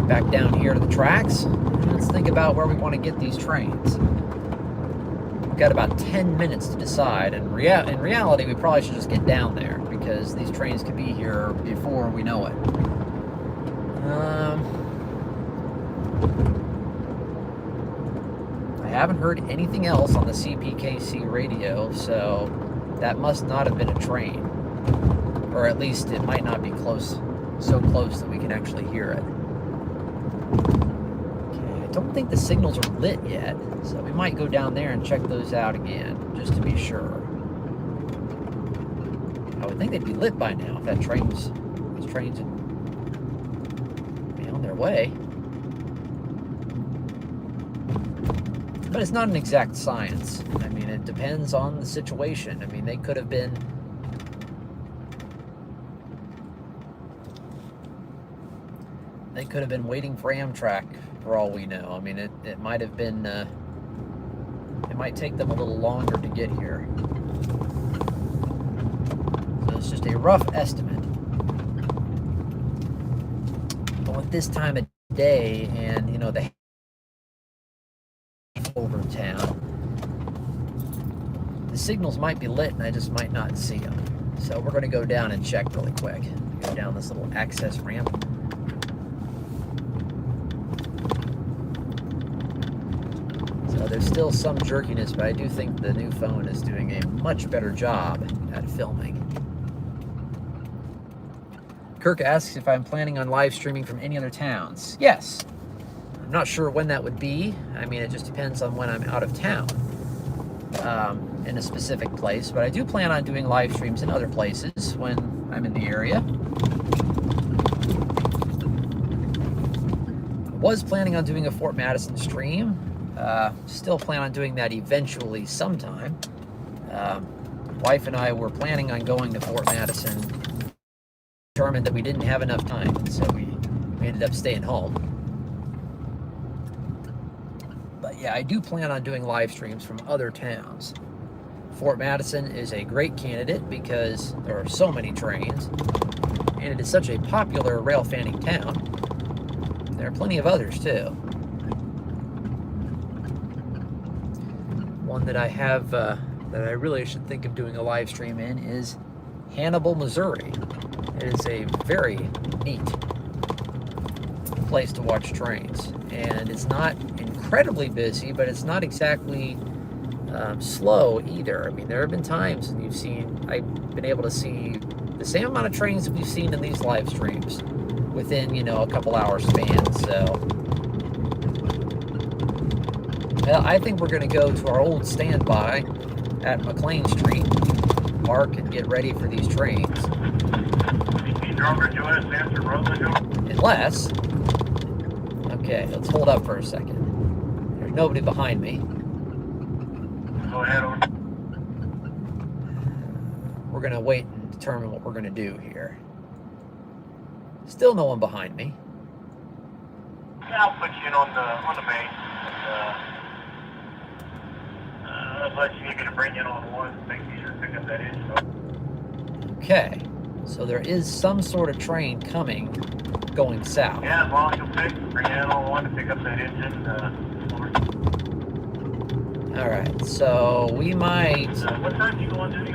Back down here to the tracks. Let's think about where we want to get these trains. We've got about 10 minutes to decide, and in reality, we probably should just get down there because these trains could be here before we know it. I haven't heard anything else on the CPKC radio, so that must not have been a train, or at least it might not be close, so close that we can actually hear it. Okay, I don't think the signals are lit yet, so we might go down there and check those out again, just to be sure. I would think they'd be lit by now if those trains would be on their way. But it's not an exact science. I mean, it depends on the situation. I mean, they could have been waiting for Amtrak for all we know. I mean, it might have been, it might take them a little longer to get here. So it's just a rough estimate. But with this time of day and, you know, the over town, the signals might be lit and I just might not see them. So we're going to go down and check really quick. Go down this little access ramp. So there's still some jerkiness, but I do think the new phone is doing a much better job at filming. Kirk asks if I'm planning on live streaming from any other towns. Yes. I'm not sure when that would be. I mean, it just depends on when I'm out of town in a specific place, but I do plan on doing live streams in other places when I'm in the area. Was planning on doing a Fort Madison stream. Still plan on doing that eventually sometime. Wife and I were planning on going to Fort Madison, determined that we didn't have enough time, so we ended up staying home. But yeah, I do plan on doing live streams from other towns. Fort Madison is a great candidate because there are so many trains, and it is such a popular rail fanning town. There are plenty of others too. One that I have, that I really should think of doing a live stream in is Hannibal, Missouri. It is a very neat place to watch trains, and it's not incredibly busy, but it's not exactly slow either. I mean, there have been times when I've been able to see the same amount of trains that we've seen in these live streams within, you know, a couple hours span. So, well, I think we're going to go to our old standby at McLean Street, park and get ready for these trains. Unless, okay, let's hold up for a second. There's nobody behind me. Go ahead. We're going to wait and determine what we're going to do here. Still no one behind me. Yeah, I'll put you in on the main. Unless you need me to bring you in on one, make sure to pick up that engine. Okay, so there is some sort of train coming, going south. Yeah, as long as you'll bring you in on one to pick up that engine. All right, so we might. What time do you go on duty?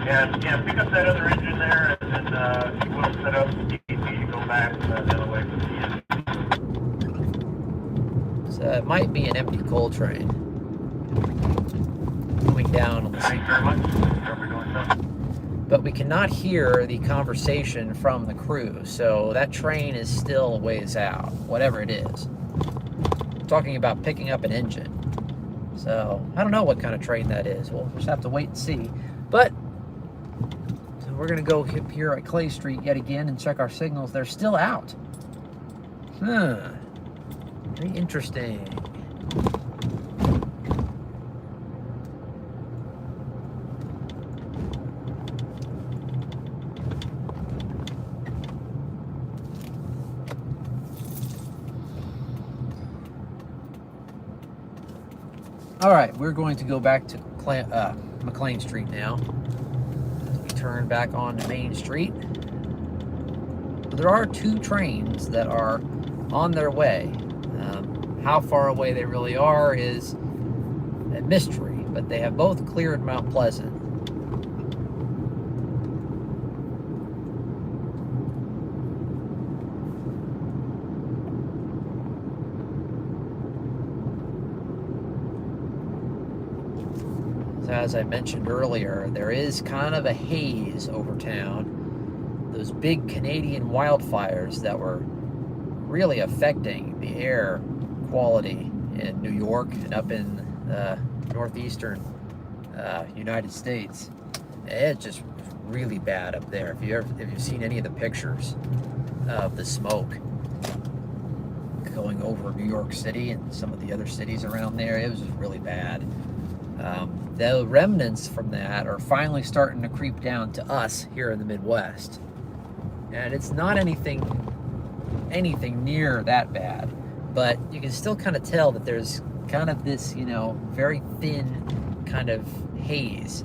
Yeah, pick up that other engine there, and then you will set up the DP to go back the other way for the engine. So it might be an empty coal train coming down on the Thank you very much. but we cannot hear the conversation from the crew. So that train is still a ways out, whatever it is. I'm talking about picking up an engine. So I don't know what kind of train that is. We'll just have to wait and see. But so we're gonna go here at Clay Street yet again and check our signals. They're still out. Huh. Very interesting. All right, we're going to go back to McLean Street now. As we turn back onto Main Street. There are two trains that are on their way. How far away they really are is a mystery, but they have both cleared Mount Pleasant. So as I mentioned earlier, there is kind of a haze over town. Those big Canadian wildfires that were really affecting the air quality in New York and up in northeastern United States. It's just really bad up there. If you've seen any of the pictures of the smoke going over New York City and some of the other cities around there, it was just really bad. The remnants from that are finally starting to creep down to us here in the Midwest, and it's not anything near that bad, but you can still kind of tell that there's kind of this, very thin kind of haze.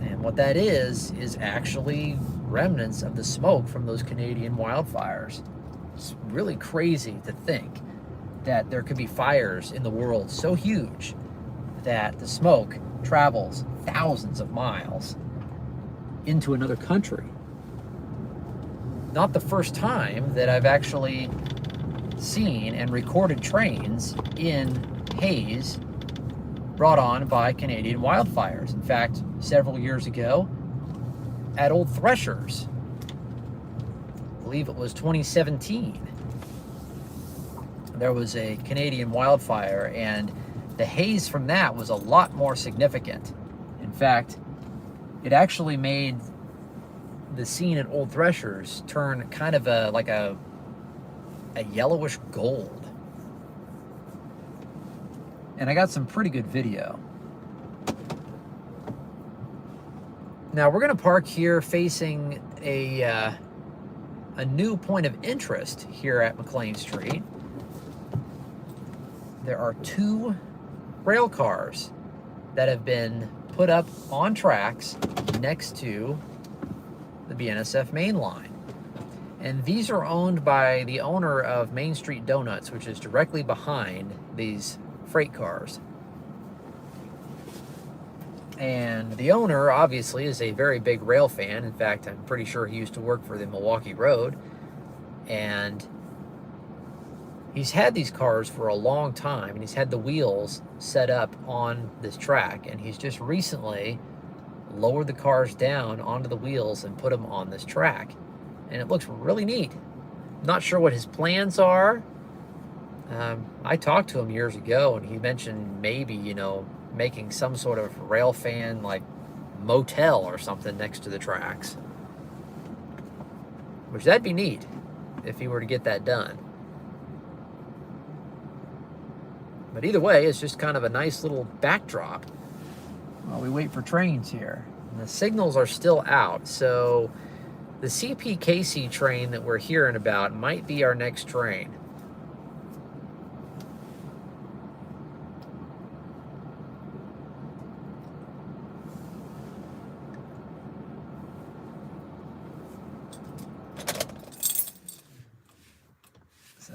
And what that is actually remnants of the smoke from those Canadian wildfires. It's really crazy to think that there could be fires in the world so huge that the smoke travels thousands of miles into another country. Not the first time that I've actually seen and recorded trains in haze brought on by Canadian wildfires. In fact, several years ago at Old Threshers, I believe it was 2017, there was a Canadian wildfire, and the haze from that was a lot more significant. In fact, it actually made the scene at Old Threshers turn kind of like a yellowish gold. And I got some pretty good video. Now we're gonna park here facing a new point of interest here at McLean Street. There are two rail cars that have been put up on tracks next to the BNSF main line. And these are owned by the owner of Main Street Donuts, which is directly behind these freight cars. And the owner obviously is a very big rail fan. In fact, I'm pretty sure he used to work for the Milwaukee Road. And he's had these cars for a long time, and he's had the wheels set up on this track, and he's just recently lowered the cars down onto the wheels and put them on this track, and it looks really neat. Not sure what his plans are. I talked to him years ago, and he mentioned maybe, making some sort of rail fan like motel or something next to the tracks, which that'd be neat if he were to get that done. But either way, it's just kind of a nice little backdrop while we wait for trains here. And the signals are still out, so the CPKC train that we're hearing about might be our next train.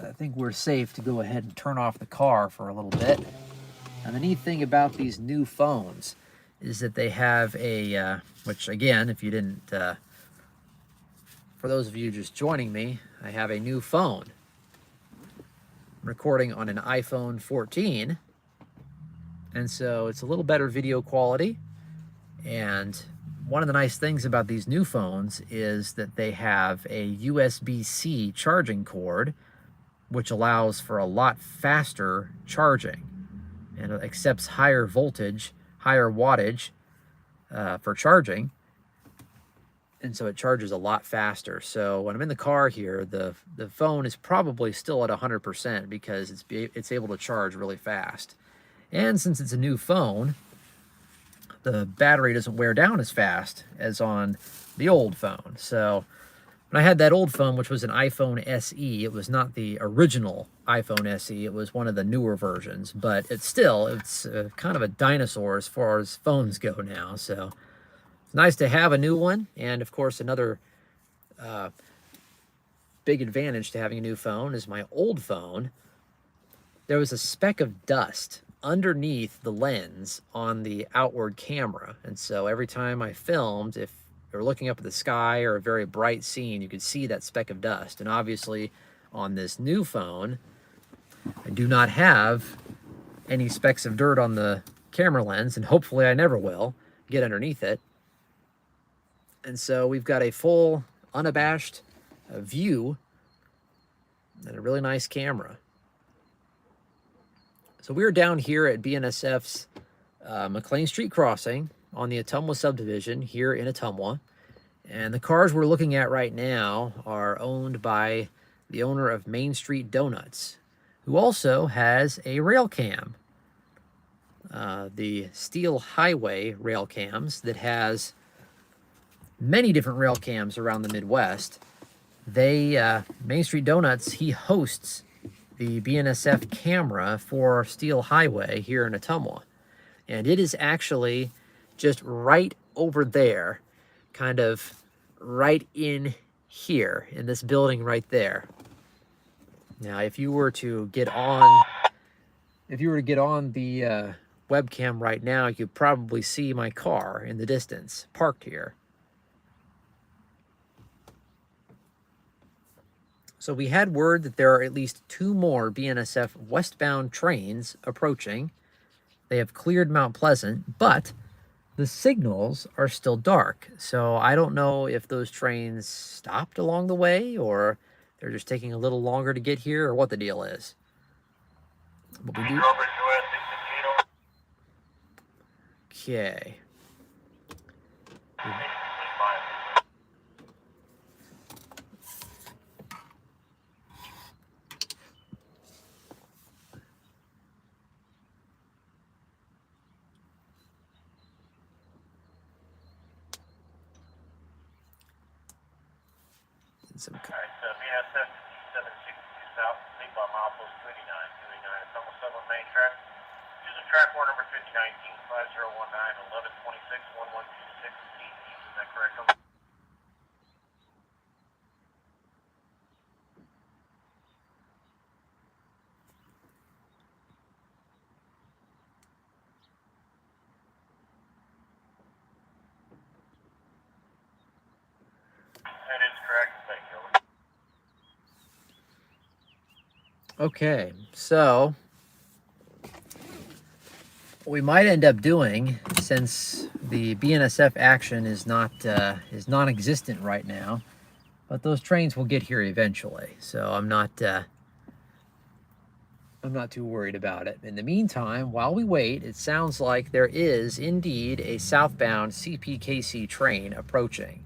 I think we're safe to go ahead and turn off the car for a little bit. And the neat thing about these new phones is that they have a, which again, if you didn't, for those of you just joining me, I have a new phone. I'm recording on an iPhone 14. And so it's a little better video quality and one of the nice things about these new phones is that they have a USB-C charging cord, which allows for a lot faster charging, and it accepts higher voltage, higher wattage for charging, and so it charges a lot faster. So when I'm in the car here, the phone is probably still at 100% because it's able to charge really fast. And since it's a new phone, the battery doesn't wear down as fast as on the old phone. So when I had that old phone, which was an iPhone SE, it was not the original iPhone SE, it was one of the newer versions, but it's kind of a dinosaur as far as phones go now. So it's nice to have a new one. And of course, another big advantage to having a new phone is my old phone. There was a speck of dust underneath the lens on the outward camera, and so every time I filmed, if you're looking up at the sky or a very bright scene, you could see that speck of dust. And obviously on this new phone, I do not have any specks of dirt on the camera lens, and hopefully I never will get underneath it. And so we've got a full unabashed view and a really nice camera. So we're down here at BNSF's McLean Street crossing on the Ottumwa subdivision here in Ottumwa. And the cars we're looking at right now are owned by the owner of Main Street Donuts, who also has a rail cam. The Steel Highway rail cams that has many different rail cams around the Midwest. Main Street Donuts, he hosts the BNSF camera for Steel Highway here in Ottumwa. And it is actually just right over there, kind of right in here, in this building right there. Now, if you were to get on the webcam right now, you could probably see my car in the distance, parked here. So we had word that there are at least 2 more BNSF westbound trains approaching. They have cleared Mount Pleasant, but the signals are still dark. So I don't know if those trains stopped along the way, or they're just taking a little longer to get here, or what the deal is. But we do... Okay. All right, BNSF 762 South, lead by milepost 289, 289 Ottumwa Southern Main Track. Using track war number 5019, 5019, 1126, 1126, is that correct? That is correct. Thank you. Okay, so what we might end up doing, since the BNSF action is non-existent right now, but those trains will get here eventually. So I'm not too worried about it. In the meantime, while we wait, it sounds like there is indeed a southbound CPKC train approaching.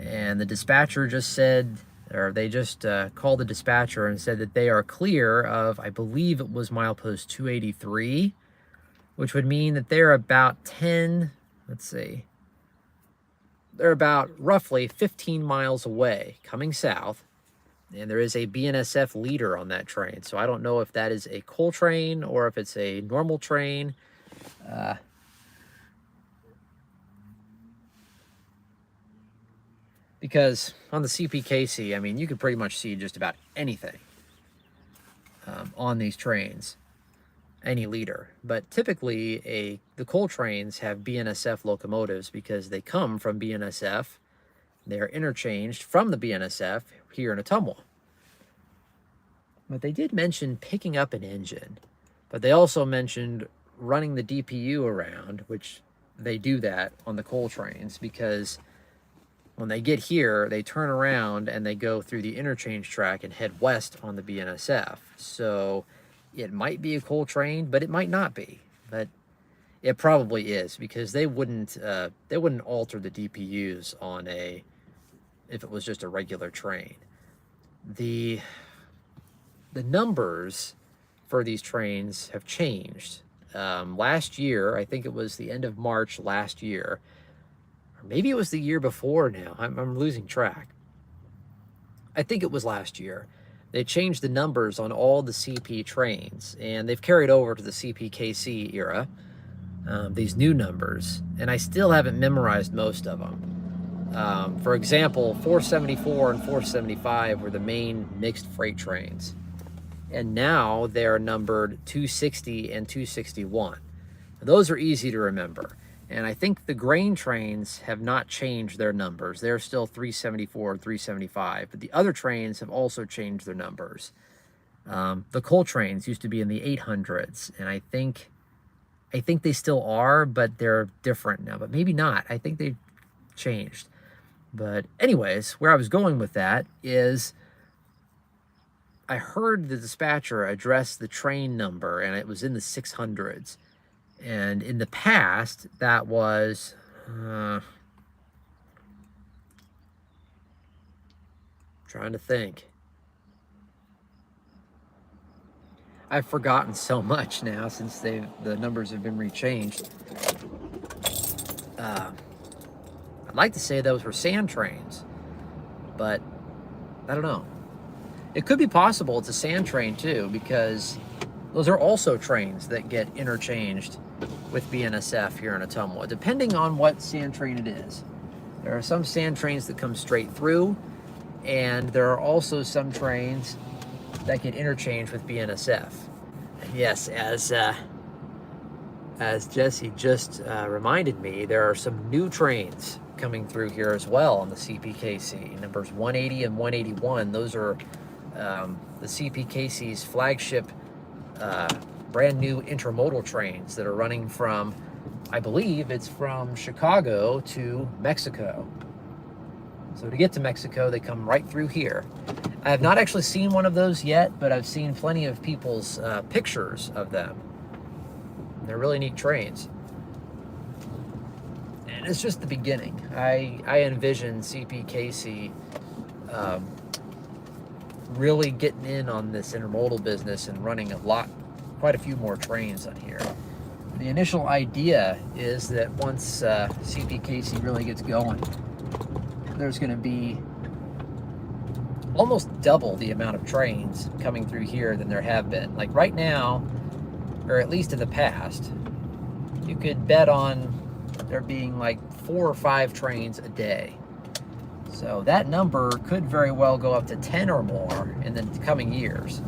And the dispatcher just said, or they just called the dispatcher and said that they are clear of, I believe it was milepost 283, which would mean that they're about they're about roughly 15 miles away coming south. And there is a BNSF leader on that train. So I don't know if that is a coal train or if it's a normal train. Because on the CPKC, I mean, you could pretty much see just about anything on these trains, any leader. But typically, the coal trains have BNSF locomotives because they come from BNSF. They are interchanged from the BNSF here in Ottumwa. But they did mention picking up an engine. But they also mentioned running the DPU around, which they do that on the coal trains, because when they get here, they turn around and they go through the interchange track and head west on the BNSF. So it might be a coal train, but it might not be. But it probably is, because they wouldn't alter the DPUs on if it was just a regular train. The numbers for these trains have changed. Last year, I think it was the end of March last year, or maybe it was the year before now. I'm losing track. I think it was last year. They changed the numbers on all the CP trains, and they've carried over to the CPKC era, these new numbers, and I still haven't memorized most of them. For example, 474 and 475 were the main mixed freight trains, and now they're numbered 260 and 261. Those are easy to remember. And I think the grain trains have not changed their numbers. They're still 374 and 375, but the other trains have also changed their numbers. The coal trains used to be in the 800s, and I think they still are, but they're different now. But maybe not. I think they've changed. But anyways, where I was going with that is I heard the dispatcher address the train number, and it was in the 600s. And in the past, that was trying to think. I've forgotten so much now since the numbers have been rechanged. I'd like to say those were sand trains, but I don't know. It could be possible it's a sand train too, because those are also trains that get interchanged with BNSF here in Ottumwa, depending on what sand train it is. There are some sand trains that come straight through, and there are also some trains that get interchanged with BNSF. And yes, as Jesse just reminded me, there are some new trains coming through here as well on the CPKC. Numbers 180 and 181, those are the CPKC's flagship brand new intermodal trains that are running from, I believe it's from Chicago to Mexico. So to get to Mexico, they come right through here. I have not actually seen one of those yet, but I've seen plenty of people's pictures of them. They're really neat trains. And it's just the beginning. I envision CPKC really getting in on this intermodal business and running quite a few more trains on here. The initial idea is that once CPKC really gets going, there's going to be almost double the amount of trains coming through here than there have been. Like right now, or at least in the past, you could bet on there being like 4 or 5 trains a day. So that number could very well go up to 10 or more in the coming years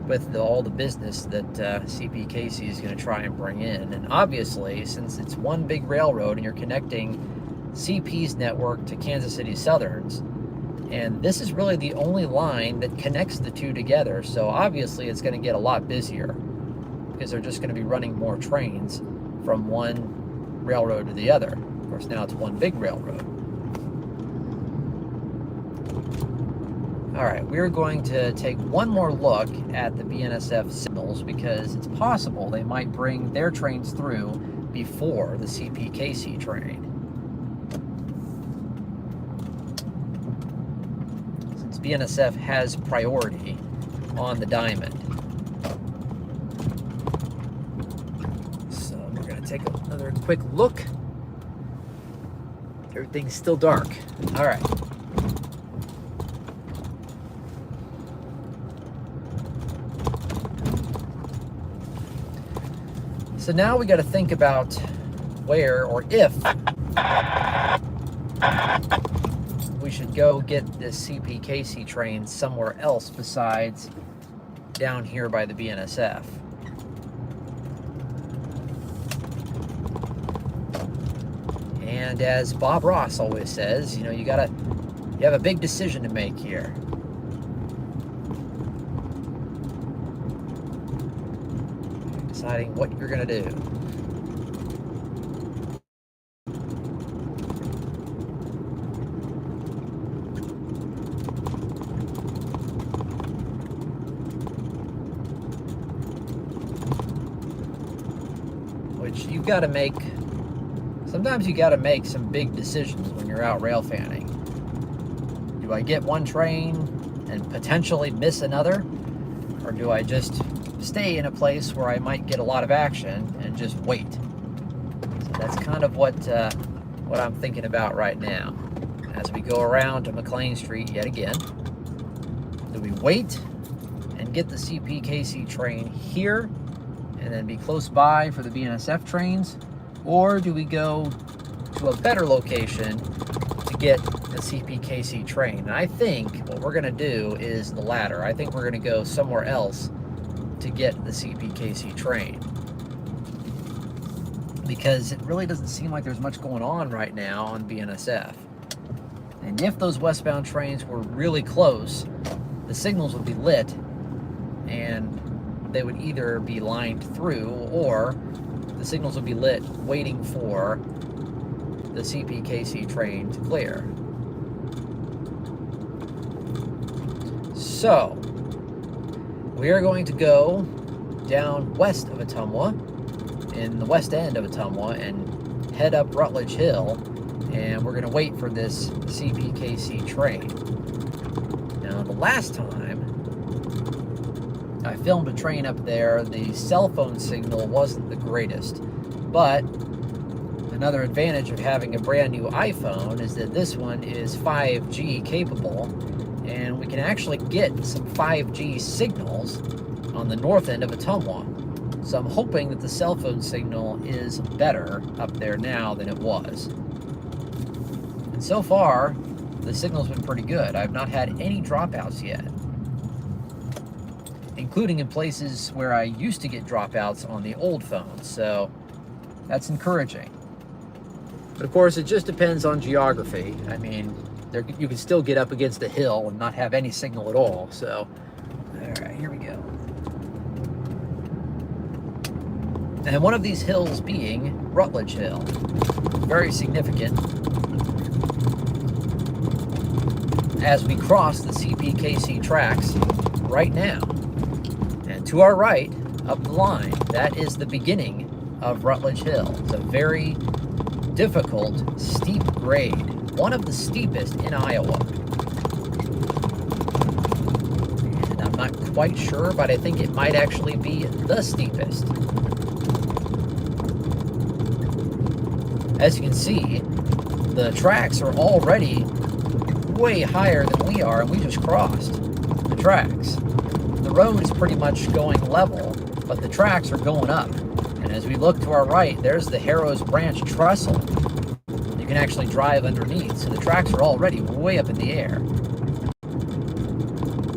with all the business that CPKC is going to try and bring in. And obviously, since it's one big railroad and you're connecting CP's network to Kansas City Southern's, and this is really the only line that connects the two together, so obviously it's going to get a lot busier because they're just going to be running more trains from one railroad to the other. Of course, now it's one big railroad. All right, we're going to take one more look at the BNSF signals, because it's possible they might bring their trains through before the CPKC train. Since BNSF has priority on the diamond. So we're going to take another quick look. Everything's still dark. All right. So now we got to think about where or if we should go get this CPKC train somewhere else besides down here by the BNSF. And as Bob Ross always says, you know, you have a big decision to make here. Deciding what you're going to do. you've got to make, sometimes you got to make some big decisions when you're out rail fanning. Do I get one train and potentially miss another? Or do I just stay in a place where I might get a lot of action and just wait? So that's kind of what I'm thinking about right now. As we go around to McLean Street yet again, do we wait and get the CPKC train here and then be close by for the BNSF trains? Or do we go to a better location to get the CPKC train? And I think what we're gonna do is the latter. I think we're gonna go somewhere else to get the CPKC train, because it really doesn't seem like there's much going on right now on BNSF. And if those westbound trains were really close, the signals would be lit and they would either be lined through, or the signals would be lit waiting for the CPKC train to clear. So, we are going to go down west of Ottumwa, in the west end of Ottumwa, and head up Rutledge Hill, and we're going to wait for this CPKC train. Now, the last time I filmed a train up there, the cell phone signal wasn't the greatest, but another advantage of having a brand new iPhone is that this one is 5G capable, and we can actually get some 5G signals on the north end of Ottumwa. So I'm hoping that the cell phone signal is better up there now than it was. And so far, the signal's been pretty good. I've not had any dropouts yet, including in places where I used to get dropouts on the old phone. So that's encouraging. But of course, it just depends on geography. I mean, you can still get up against a hill and not have any signal at all. So, all right, here we go. And one of these hills being Rutledge Hill. Very significant as we cross the CPKC tracks right now. And to our right, up the line, that is the beginning of Rutledge Hill. It's a very difficult, steep grade, one of the steepest in Iowa. And I'm not quite sure, but I think it might actually be the steepest. As you can see, the tracks are already way higher than we are, and we just crossed the tracks. The road is pretty much going level, but the tracks are going up. And as we look to our right, there's the Harrow's Branch trestle. You can actually drive underneath, so the tracks are already way up in the air.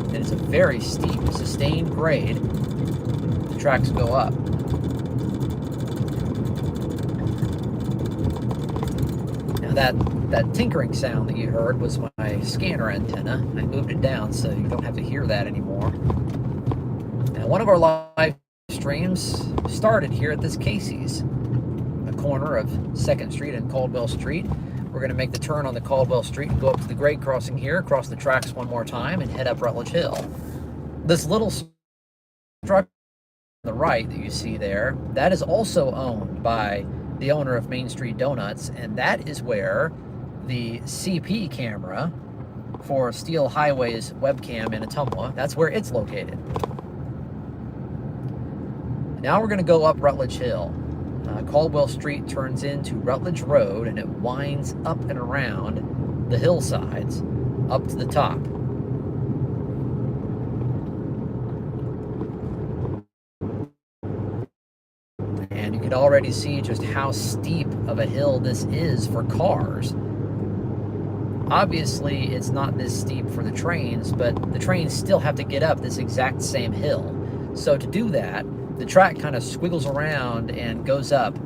And it's a very steep, sustained grade. The tracks go up. Now that tinkering sound that you heard was my scanner antenna. I moved it down so you don't have to hear that anymore. Now, one of our live streams started here at this Casey's, the corner of 2nd Street and Caldwell Street. We're going to make the turn on the Caldwell Street and go up to the grade crossing here, cross the tracks one more time, and head up Rutledge Hill. This little structure on the right that you see there, that is also owned by the owner of Main Street Donuts, and that is where the CP camera for Steel Highway's webcam in Ottumwa, that's where it's located. Now we're going to go up Rutledge Hill. Caldwell Street turns into Rutledge Road, and it winds up and around the hillsides up to the top. And you can already see just how steep of a hill this is for cars. Obviously, it's not this steep for the trains, but the trains still have to get up this exact same hill. So to do that, the track kind of squiggles around and goes up,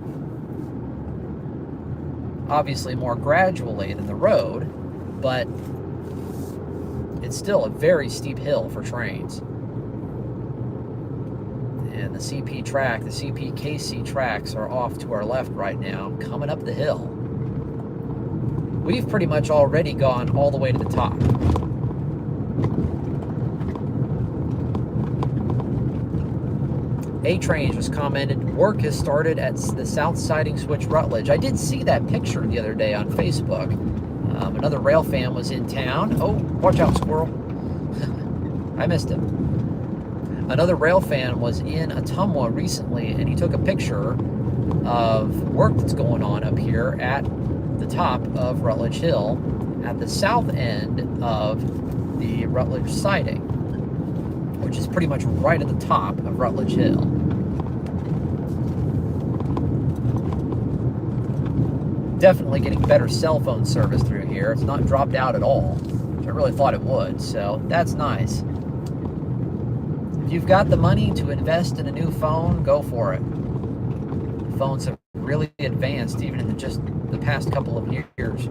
obviously more gradually than the road, but it's still a very steep hill for trains. And the CP track, the CPKC tracks are off to our left right now, coming up the hill. We've pretty much already gone all the way to the top. A-Train just commented, work has started at the south siding switch Rutledge. I did see that picture the other day on Facebook. Another rail fan was in town. Oh, watch out, squirrel. I missed him. Another rail fan was in Ottumwa recently, and he took a picture of work that's going on up here at the top of Rutledge Hill at the south end of the Rutledge siding, which is pretty much right at the top of Rutledge Hill. Definitely getting better cell phone service through here. It's not dropped out at all, which I really thought it would, so that's nice. If you've got the money to invest in a new phone, go for it. Phones have really advanced even in just the past couple of years.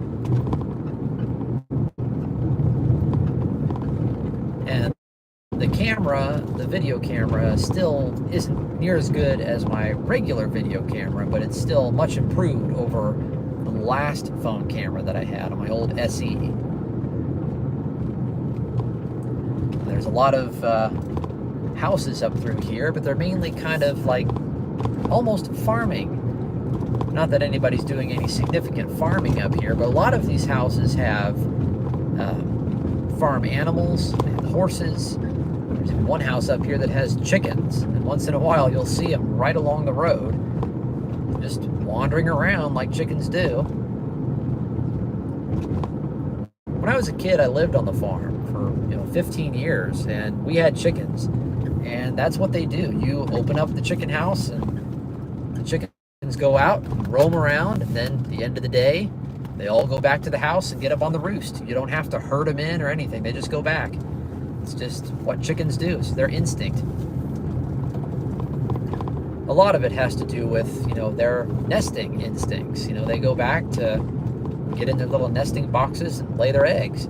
And the camera, the video camera, still isn't near as good as my regular video camera, but it's still much improved over the last phone camera that I had on my old SE. There's a lot of houses up through here, but they're mainly kind of like almost farming. Not that anybody's doing any significant farming up here, but a lot of these houses have farm animals, they have horses. There's one house up here that has chickens, and once in a while you'll see them right along the road, just wandering around like chickens do. When I was a kid, I lived on the farm for 15 years, and we had chickens, and that's what they do. You open up the chicken house, and the chickens go out and roam around, and then at the end of the day, they all go back to the house and get up on the roost. You don't have to herd them in or anything. They just go back. It's just what chickens do. It's their instinct. A lot of it has to do with, their nesting instincts. They go back to get in their little nesting boxes and lay their eggs.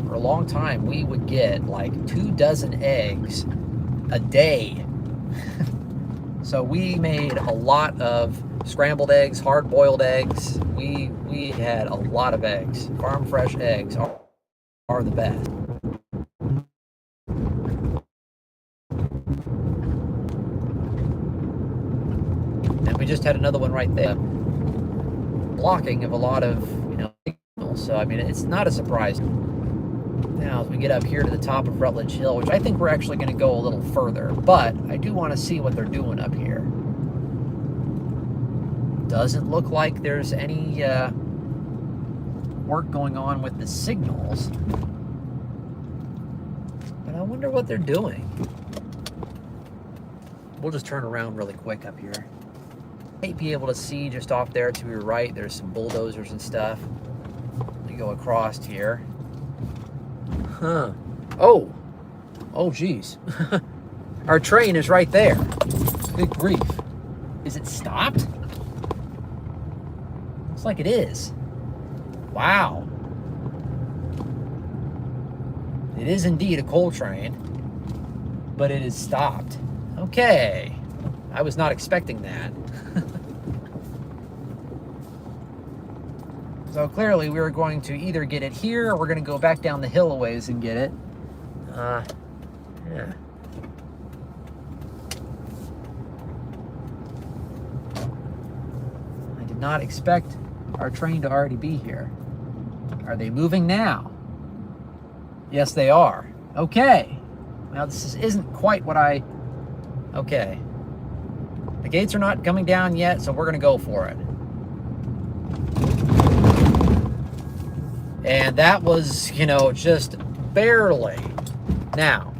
For a long time, we would get like 24 eggs a day. So we made a lot of scrambled eggs, hard-boiled eggs. We had a lot of eggs. Farm fresh eggs are the best. And we just had another one right there. Blocking of a lot of, signals. So, I mean, it's not a surprise. Now, as we get up here to the top of Rutledge Hill, which I think we're actually going to go a little further, but I do want to see what they're doing up here. Doesn't look like there's any work going on with the signals, but I wonder what they're doing. We'll just turn around really quick up here. Might be able to see just off there to your right, there's some bulldozers and stuff. We go across here. Huh. Oh, geez. Our train is right there. Good grief. Is it stopped? Looks like it is. Wow. It is indeed a coal train, but it is stopped. Okay. I was not expecting that. So clearly we were going to either get it here or we're going to go back down the hill a ways and get it. Yeah. I did not expect our train to already be here. Are they moving now? Yes, they are. Okay. Now this isn't quite what okay. The gates are not coming down yet, so we're going to go for it. And that was, just barely. Now,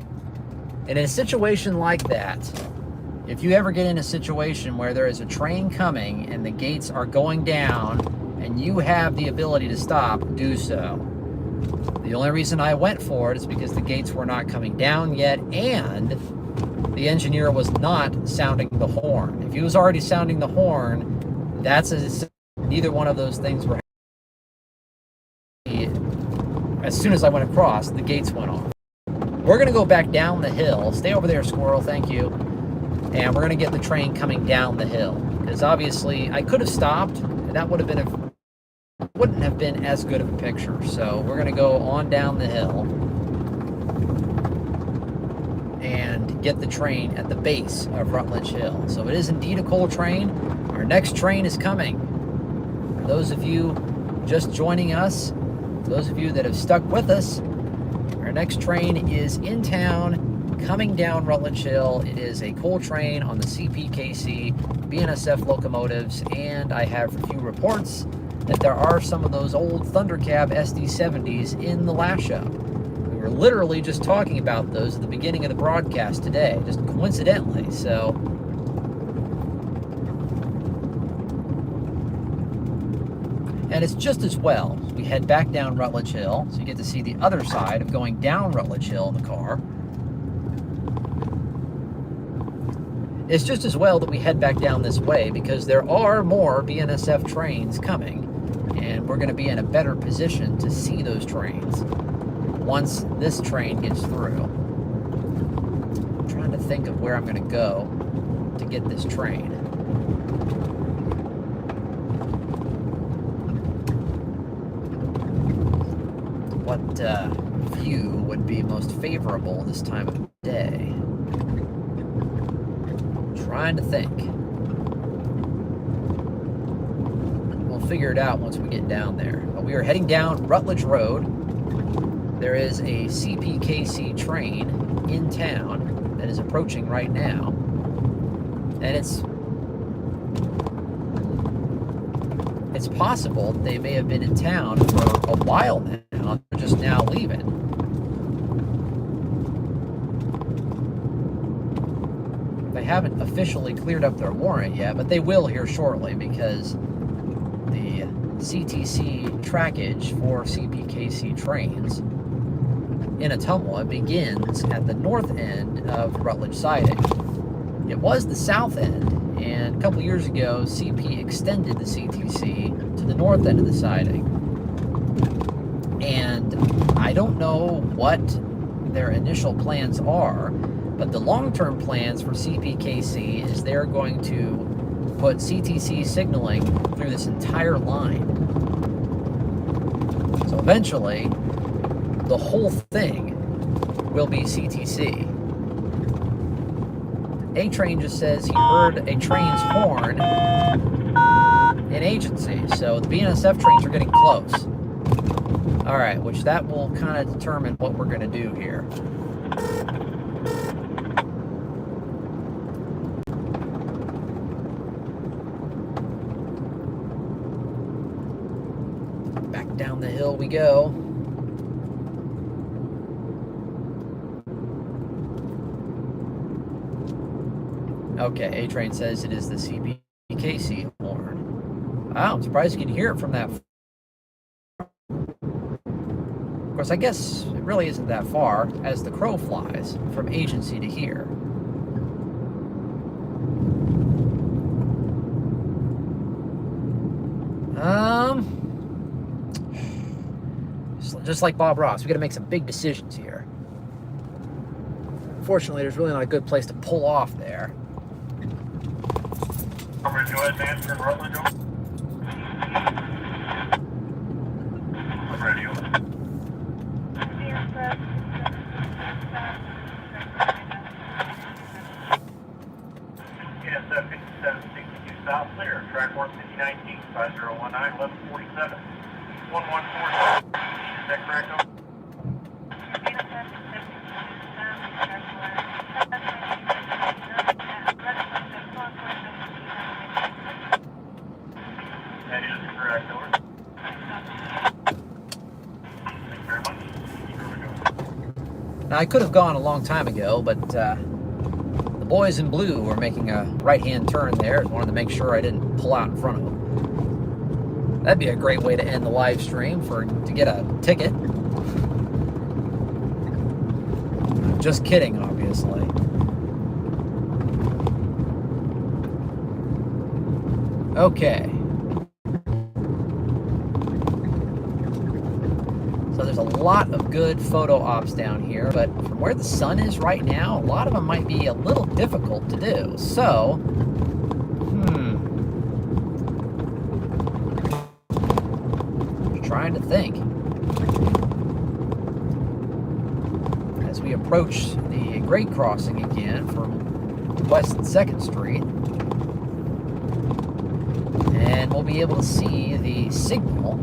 in a situation like that, if you ever get in a situation where there is a train coming and the gates are going down and you have the ability to stop, do so. The only reason I went for it is because the gates were not coming down yet, and the engineer was not sounding the horn. If he was already sounding the horn, neither one of those things were happening. As soon as I went across, the gates went off. We're going to go back down the hill. Stay over there, squirrel. Thank you. And we're going to get the train coming down the hill. Because obviously, I could have stopped, and that wouldn't have been as good of a picture. So we're going to go on down the hill and get the train at the base of Rutledge Hill. So it is indeed a coal train. Our next train is coming. For those of you just joining us, those of you that have stuck with us, our next train is in town, coming down Rutledge Hill. It is a coal train on the CPKC BNSF locomotives, and I have a few reports that there are some of those old Thundercab SD70s in the last shop. We were literally just talking about those at the beginning of the broadcast today, just coincidentally, so. And it's just as well. We head back down Rutledge Hill, so you get to see the other side of going down Rutledge Hill in the car. It's just as well that we head back down this way because there are more BNSF trains coming, and we're going to be in a better position to see those trains once this train gets through. I'm trying to think of where I'm going to go to get this train. What view would be most favorable this time of day? Trying to think. We'll figure it out once we get down there. But we are heading down Rutledge Road. There is a CPKC train in town that is approaching right now. And it's possible they may have been in town for a while now. They're just now leaving. They haven't officially cleared up their warrant yet, but they will here shortly because the CTC trackage for CPKC trains in Ottumwa begins at the north end of Rutledge siding. It was the south end, and a couple years ago, CP extended the CTC to the north end of the siding. And I don't know what their initial plans are, but the long-term plans for CPKC is they're going to put CTC signaling through this entire line. So eventually, the whole thing will be CTC. A-Train just says he heard a train's horn in agency, so the BNSF trains are getting close. All right, which that will kind of determine what we're going to do here. Back down the hill we go. Okay, A-Train says it is the CPKC horn. Wow, I'm surprised you can hear it from that. Of course, I guess it really isn't that far as the crow flies from agency to here. Just like Bob Ross, we got to make some big decisions here. Unfortunately, there's really not a good place to pull off there. Rutledge Hill advance from Rutledge Hill. I'm ready. BNSF 5762 South clear. Track 15019 5019 1147 1147. Is that correct? That is correct, over. Thank you very much. Here we go. Now, I could have gone a long time ago, but the boys in blue were making a right-hand turn there. I wanted to make sure I didn't pull out in front of them. That'd be a great way to end the live stream to get a ticket. Just kidding, obviously. Okay. So there's a lot of good photo ops down here, but from where the sun is right now, a lot of them might be a little difficult to do. So, trying to think. as we approach the grade crossing again from West 2nd Street. And we'll be able to see the signal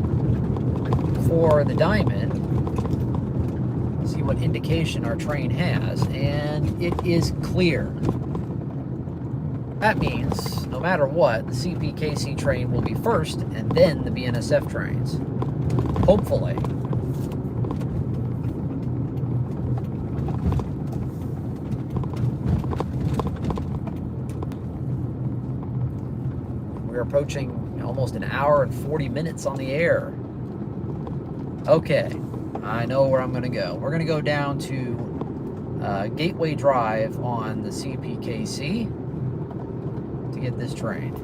for the diamond, see what indication our train has, and it is clear. That means, no matter what, the CPKC train will be first, and then the BNSF trains. Hopefully. We're approaching almost an hour and 40 minutes on the air. Okay, I know where I'm going to go. We're going to go down to Gateway Drive on the CPKC to get this train.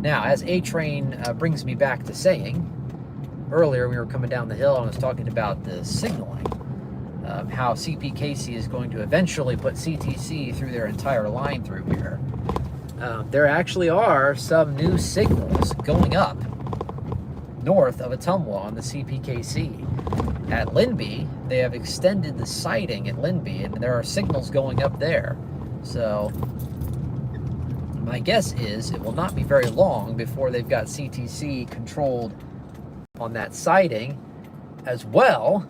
Now, as A train brings me back to saying, earlier we were coming down the hill and I was talking about the signaling, how CPKC is going to eventually put CTC through their entire line through here. There actually are some new signals going up north of Ottumwa on the CPKC. At Linby, they have extended the siding at Linby, and there are signals going up there. So my guess is it will not be very long before they've got CTC controlled on that siding as well.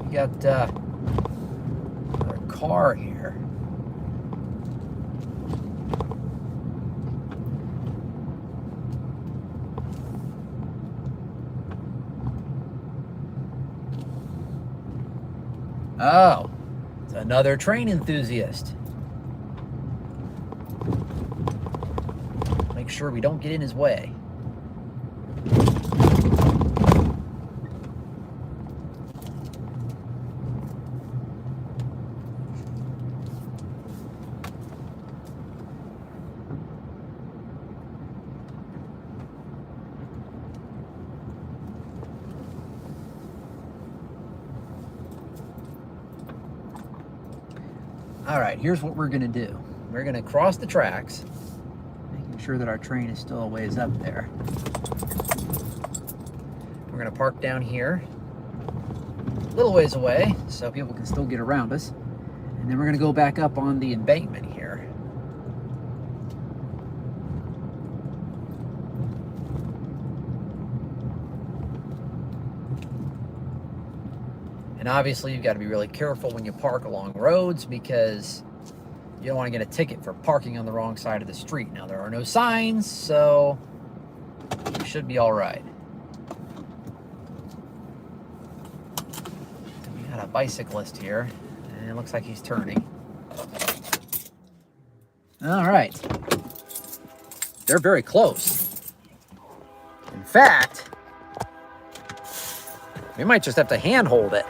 You got another car here. Oh, it's another train enthusiast. Make sure we don't get in his way. All right, here's what we're gonna do. We're gonna cross the tracks, making sure that our train is still a ways up there. We're gonna park down here, a little ways away, so people can still get around us. And then we're gonna go back up on the embankment here. And obviously you've got to be really careful when you park along roads because you don't want to get a ticket for parking on the wrong side of the street. Now there are no signs, so you should be all right. We got a bicyclist here, and it looks like he's turning. All right. They're very close. In fact, we might just have to handhold it.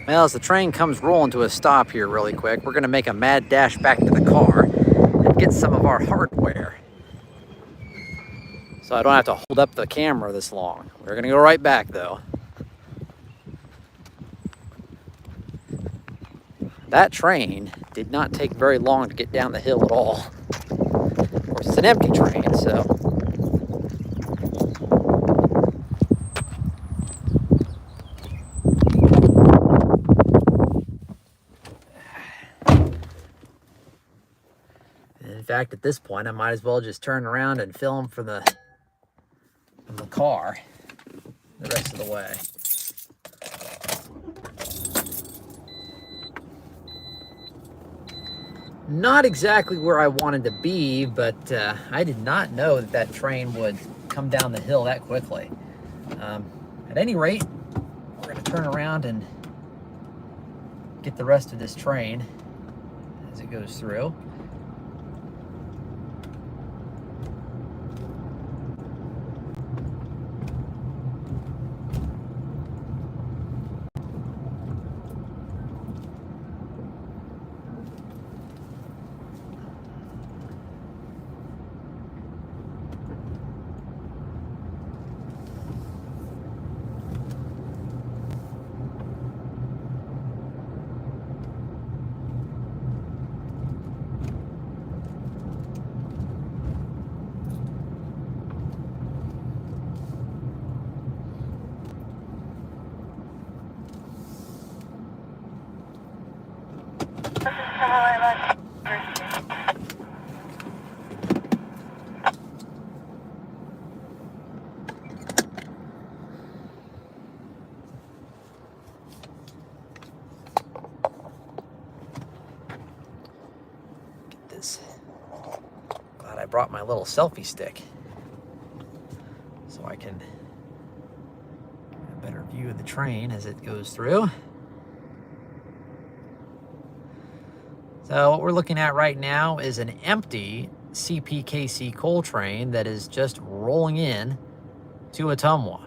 Well, as the train comes rolling to a stop here really quick, we're gonna make a mad dash back to the car and get some of our hardware. So I don't have to hold up the camera this long. We're gonna go right back though. That train did not take very long to get down the hill at all. Of course, it's an empty train, so. In fact, at this point, I might as well just turn around and film from the car the rest of the way. Not exactly where I wanted to be, but I did not know that that train would come down the hill that quickly. At any rate, we're going to turn around and get the rest of this train as it goes through. Glad I brought my little selfie stick so I can get a better view of the train as it goes through. So what we're looking at right now is an empty CPKC coal train that is just rolling in to Ottumwa.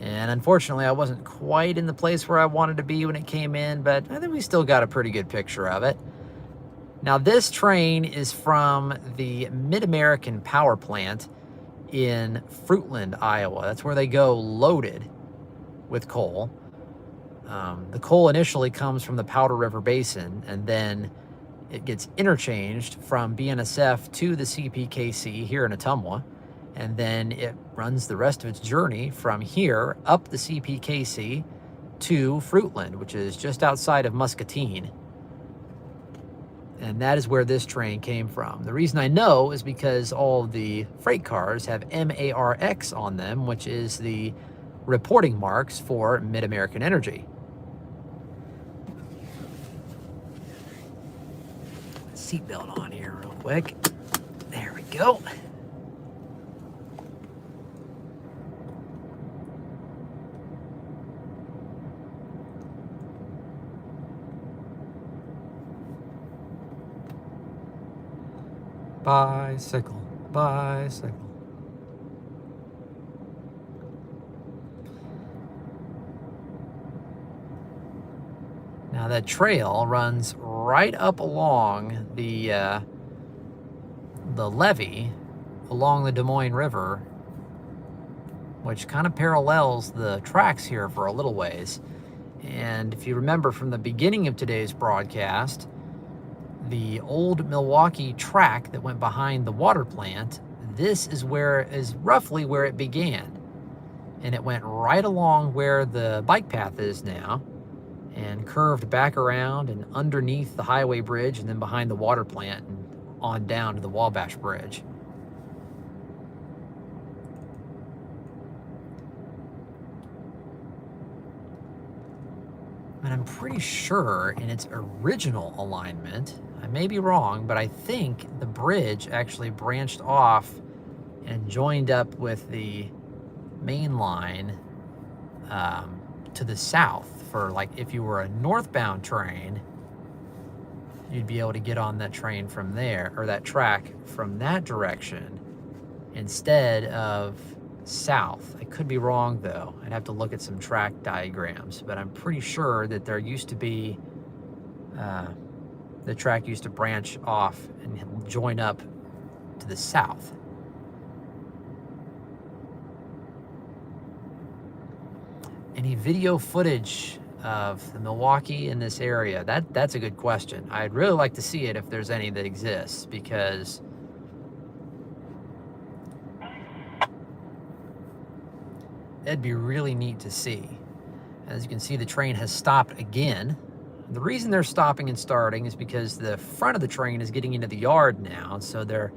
And unfortunately, I wasn't quite in the place where I wanted to be when it came in, but I think we still got a pretty good picture of it. Now, this train is from the Mid-American Power Plant in Fruitland, Iowa. That's where they go loaded with coal. The coal initially comes from the Powder River Basin, and then it gets interchanged from BNSF to the CPKC here in Ottumwa, and then it runs the rest of its journey from here up the CPKC to Fruitland, which is just outside of Muscatine. And that is where this train came from. The reason I know is because all of the freight cars have MARX on them, which is the reporting marks for Mid-American Energy. Seatbelt on here real quick. There we go. Bicycle, bicycle. Now that trail runs right up along the levee along the Des Moines River, which kind of parallels the tracks here for a little ways. And if you remember from the beginning of today's broadcast, the old Milwaukee track that went behind the water plant, this is roughly where it began. And it went right along where the bike path is now and curved back around and underneath the highway bridge and then behind the water plant and on down to the Wabash Bridge. And I'm pretty sure in its original alignment, I may be wrong, but I think the bridge actually branched off and joined up with the main line to the south. For like if you were a northbound train, you'd be able to get on that train from there, or that track from that direction, instead of south. I could be wrong though. I'd have to look at some track diagrams, but I'm pretty sure that there used to be, the track used to branch off and join up to the south. Any video footage of the Milwaukee in this area? That's a good question. I'd really like to see it if there's any that exists, because it'd be really neat to see. As you can see, the train has stopped again. The reason they're stopping and starting is because the front of the train is getting into the yard now, so they're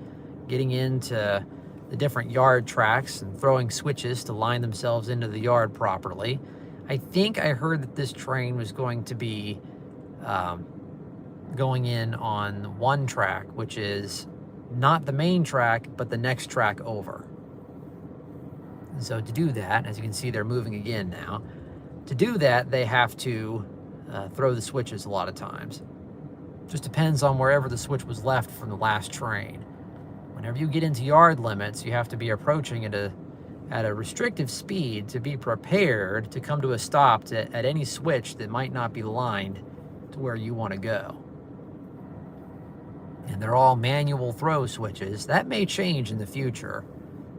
getting into the different yard tracks and throwing switches to line themselves into the yard properly. I think I heard that this train was going to be going in on one track, which is not the main track, but the next track over. So to do that, as you can see, they're moving again now. To do that, they have to throw the switches a lot of times. Just depends on wherever the switch was left from the last train. Whenever you get into yard limits, you have to be approaching at a restrictive speed to be prepared to come to a stop at any switch that might not be lined to where you want to go. And they're all manual throw switches. That may change in the future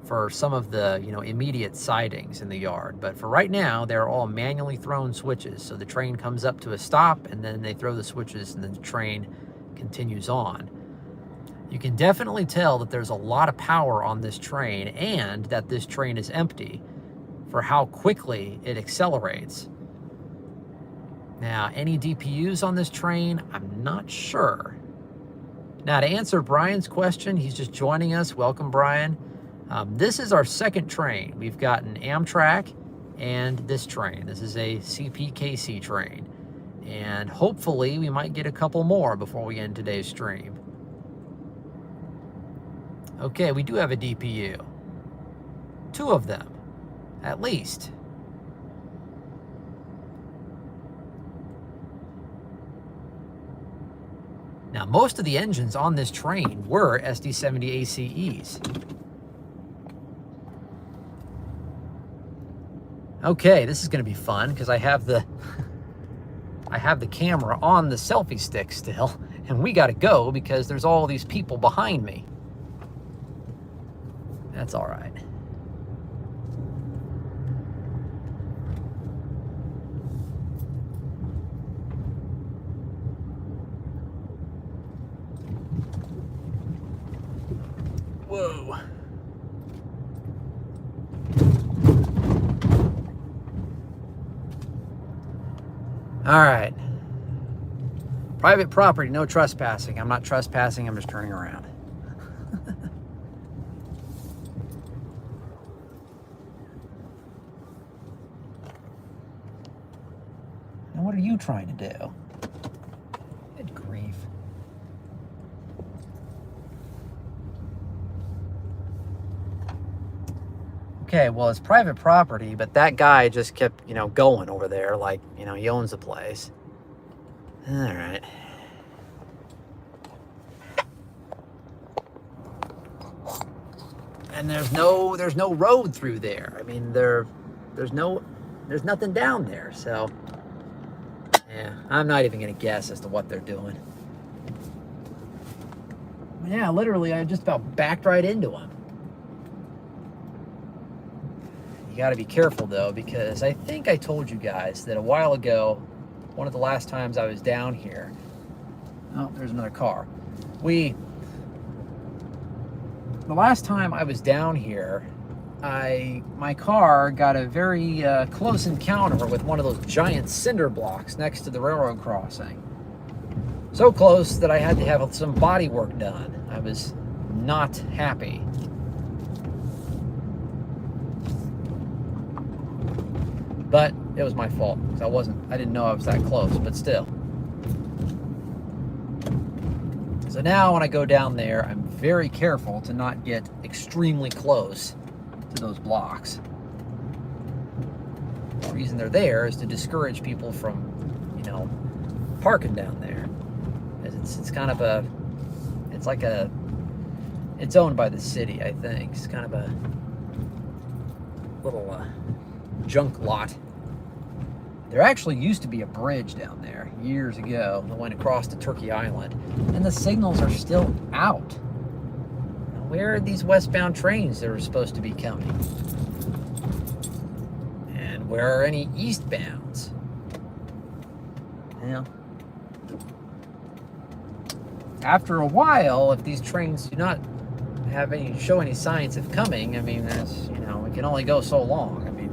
for some of the immediate sidings in the yard, but for right now they're all manually thrown switches. So the train comes up to a stop and then they throw the switches and then the train continues on. You can definitely tell that there's a lot of power on this train and that this train is empty for how quickly it accelerates. Now, any DPUs on this train? I'm not sure. Now, to answer Brian's question, he's just joining us. Welcome, Brian. This is our second train. We've got an Amtrak and this train. This is a CPKC train. And hopefully we might get a couple more before we end today's stream. Okay, we do have a DPU. 2 of them, at least. Now, most of the engines on this train were SD70 ACEs. Okay, this is going to be fun because I have the camera on the selfie stick still, and we got to go because there's all these people behind me. That's all right. Whoa. All right. Private property, no trespassing. I'm not trespassing, I'm just turning around. Now, what are you trying to do? Good grief. Okay, well, it's private property, but that guy just kept, going over there like, he owns the place. All right. And there's no road through there. I mean, there's nothing down there, so yeah, I'm not even gonna guess as to what they're doing. Yeah, literally, I just about backed right into him. You got to be careful though, because I think I told you guys that a while ago, one of the last times I was down here. Oh, there's another car. The last time I was down here, my car got a very close encounter with one of those giant cinder blocks next to the railroad crossing. So close that I had to have some body work done. I was not happy. But it was my fault, because I didn't know I was that close, but still. So now when I go down there, I'm very careful to not get extremely close to those blocks. The reason they're there is to discourage people from, parking down there. It's kind of it's owned by the city, I think. It's kind of little junk lot. There actually used to be a bridge down there years ago that went across to Turkey Island, and the signals are still out. Where are these westbound trains that are supposed to be coming? And where are any eastbounds? Yeah. After a while, if these trains do not show any signs of coming, I mean, there's, you know, it can only go so long. I mean,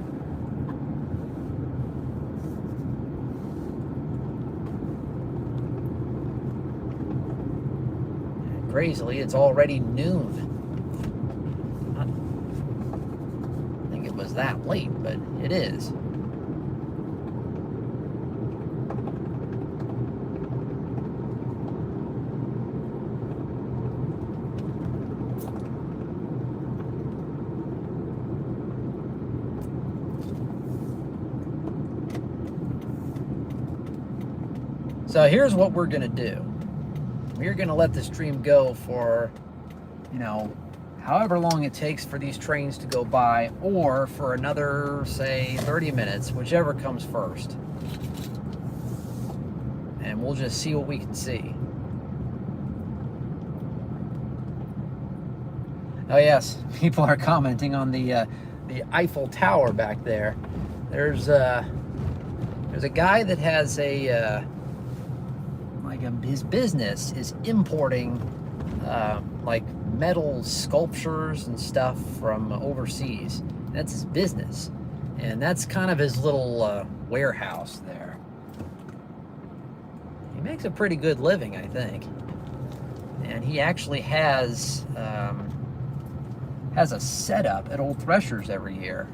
crazily, it's already noon. I didn't think it was that late, but it is. So here's what we're gonna do. We're gonna let the stream go for, you know, however long it takes for these trains to go by, or for another, say, 30 minutes, whichever comes first. And we'll just see what we can see. Oh yes, people are commenting on the Eiffel Tower back there. There's a guy that has his business is importing like metal sculptures and stuff from overseas. That's his business, and that's kind of his little warehouse there. He makes a pretty good living, I think, and he actually has a setup at Old Threshers every year.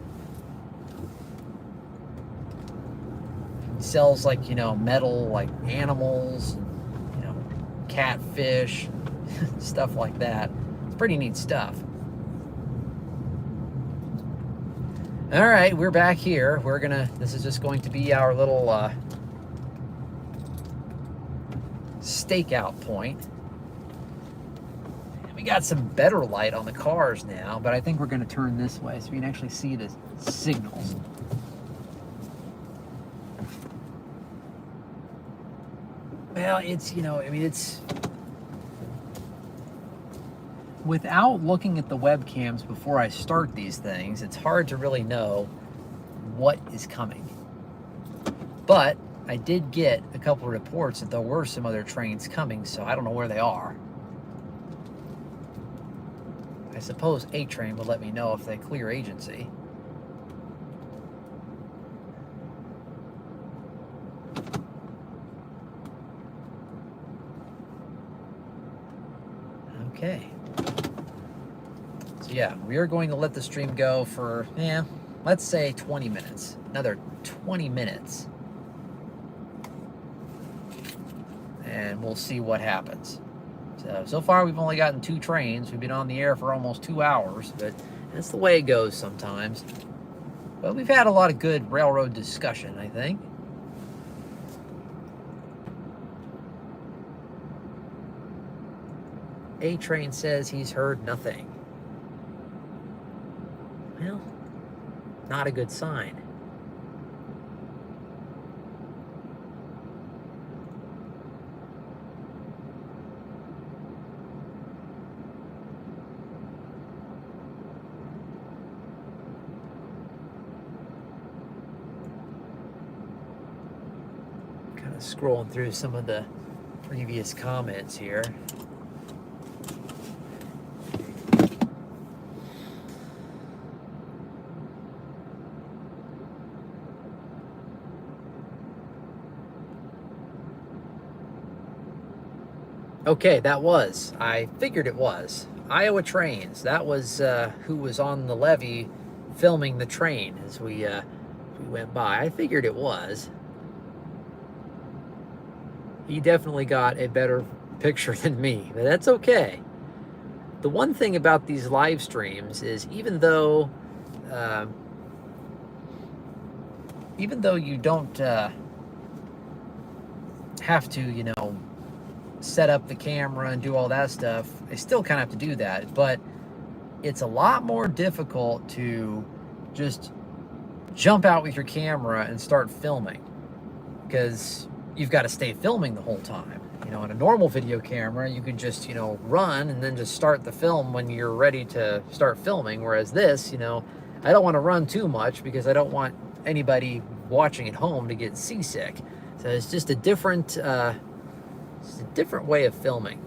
He sells, like, you know, metal, like animals, you know, catfish, stuff like that. It's pretty neat stuff. All right, we're back here. This is just going to be our little stakeout point. We got some better light on the cars now, but I think we're going to turn this way so we can actually see the signals. Well, it's, you know, I mean, it's... Without looking at the webcams before I start these things, it's hard to really know what is coming. But I did get a couple of reports that there were some other trains coming, so I don't know where they are. I suppose A train would let me know if they clear agency. Okay. So yeah, we are going to let the stream go for, let's say 20 minutes. Another 20 minutes. And we'll see what happens. So far we've only gotten 2 trains. We've been on the air for almost 2 hours, but that's the way it goes sometimes. But we've had a lot of good railroad discussion, I think. A train says he's heard nothing. Well, not a good sign. Kind of scrolling through some of the previous comments here. Okay, I figured it was. Iowa Trains. That was who was on the levee filming the train as we went by. I figured it was. He definitely got a better picture than me, but that's okay. The one thing about these live streams is even though you don't have to, you know, set up the camera and do all that stuff, I still kind of have to do that, but it's a lot more difficult to just jump out with your camera and start filming, because you've got to stay filming the whole time. You know, in a normal video camera, you can just, you know, run and then just start the film when you're ready to start filming. Whereas this, you know, I don't want to run too much because I don't want anybody watching at home to get seasick. So it's just a different way of filming.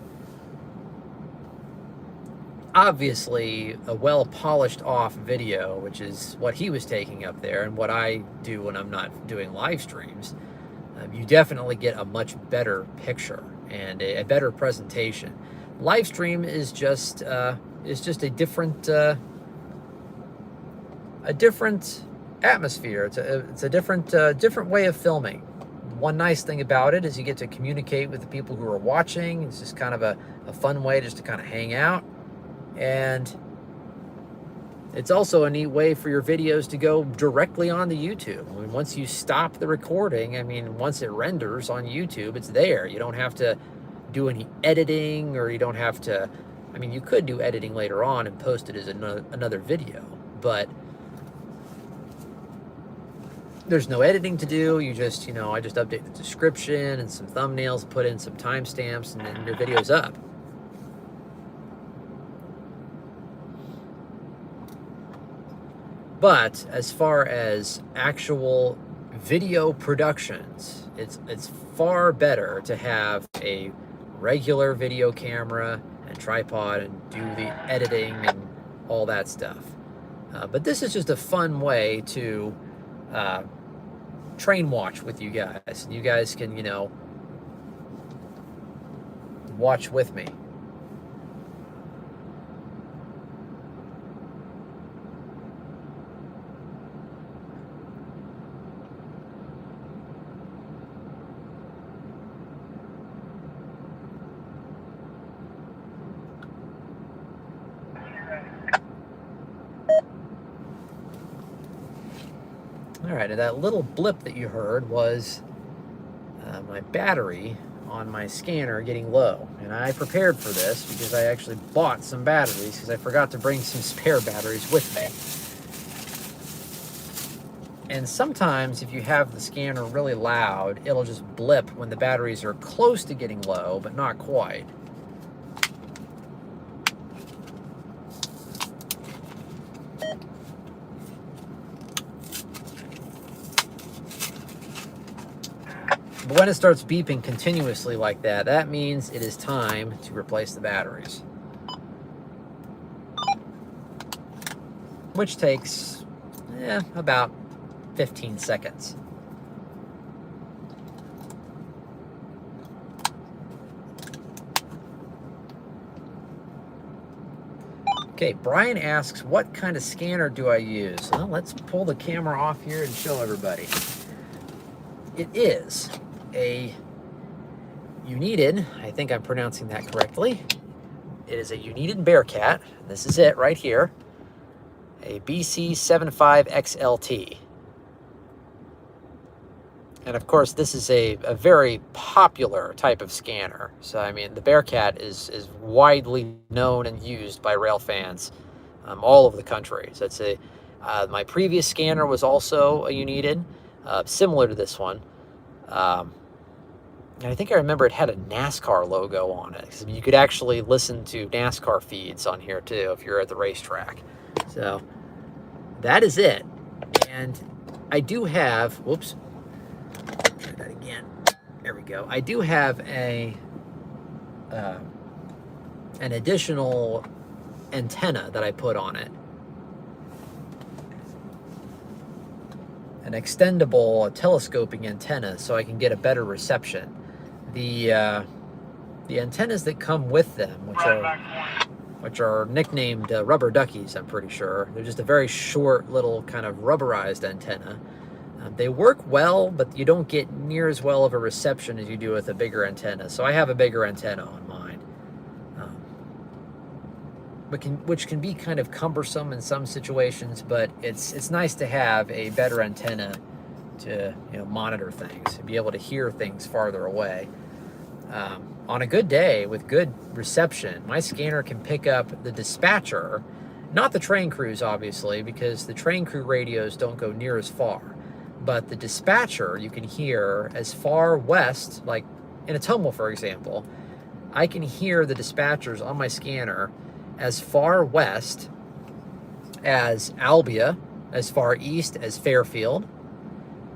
Obviously, a well-polished off video, which is what he was taking up there and what I do when I'm not doing live streams, you definitely get a much better picture and a better presentation. Live stream is just a different atmosphere. It's a different way of filming. One nice thing about it is you get to communicate with the people who are watching. It's just kind of a fun way just to kind of hang out. And it's also a neat way for your videos to go directly onto YouTube. I mean, once you stop the recording, I mean, once it renders on YouTube, it's there. You don't have to do any editing, or you don't have to, I mean, you could do editing later on and post it as another video, but there's no editing to do. You just, you know, I just update the description and some thumbnails, put in some timestamps, and then your video's up. But as far as actual video productions, it's far better to have a regular video camera and tripod and do the editing and all that stuff. But this is just a fun way to train watch with you guys. And you guys can, you know, watch with me. All right, and that little blip that you heard was my battery on my scanner getting low. And I prepared for this because I actually bought some batteries because I forgot to bring some spare batteries with me. And sometimes if you have the scanner really loud, it'll just blip when the batteries are close to getting low, but not quite. But when it starts beeping continuously like that, that means it is time to replace the batteries. Which takes about 15 seconds. Okay, Brian asks, what kind of scanner do I use? Well, let's pull the camera off here and show everybody. It is a United, I think I'm pronouncing that correctly. It is a United Bearcat. This is it right here. A BC75XLT. And of course, this is a very popular type of scanner. So, I mean, the Bearcat is widely known and used by rail fans all over the country. So it's my previous scanner was also a United, similar to this one. And I think I remember it had a NASCAR logo on it. So you could actually listen to NASCAR feeds on here too if you're at the racetrack. So that is it. And I do have, whoops, try that again. There we go. I do have an additional antenna that I put on it. An extendable telescoping antenna so I can get a better reception. The antennas that come with them, which are nicknamed rubber duckies, I'm pretty sure. They're just a very short little kind of rubberized antenna. They work well, but you don't get near as well of a reception as you do with a bigger antenna. So I have a bigger antenna on mine, which can be kind of cumbersome in some situations. But it's nice to have a better antenna to monitor things and be able to hear things farther away. On a good day with good reception, my scanner can pick up the dispatcher Not the train crews, obviously, because the train crew radios don't go near as far. But the dispatcher, you can hear as far west, like in Ottumwa, for example, I can hear the dispatchers on my scanner as far west as Albia, as far east as Fairfield,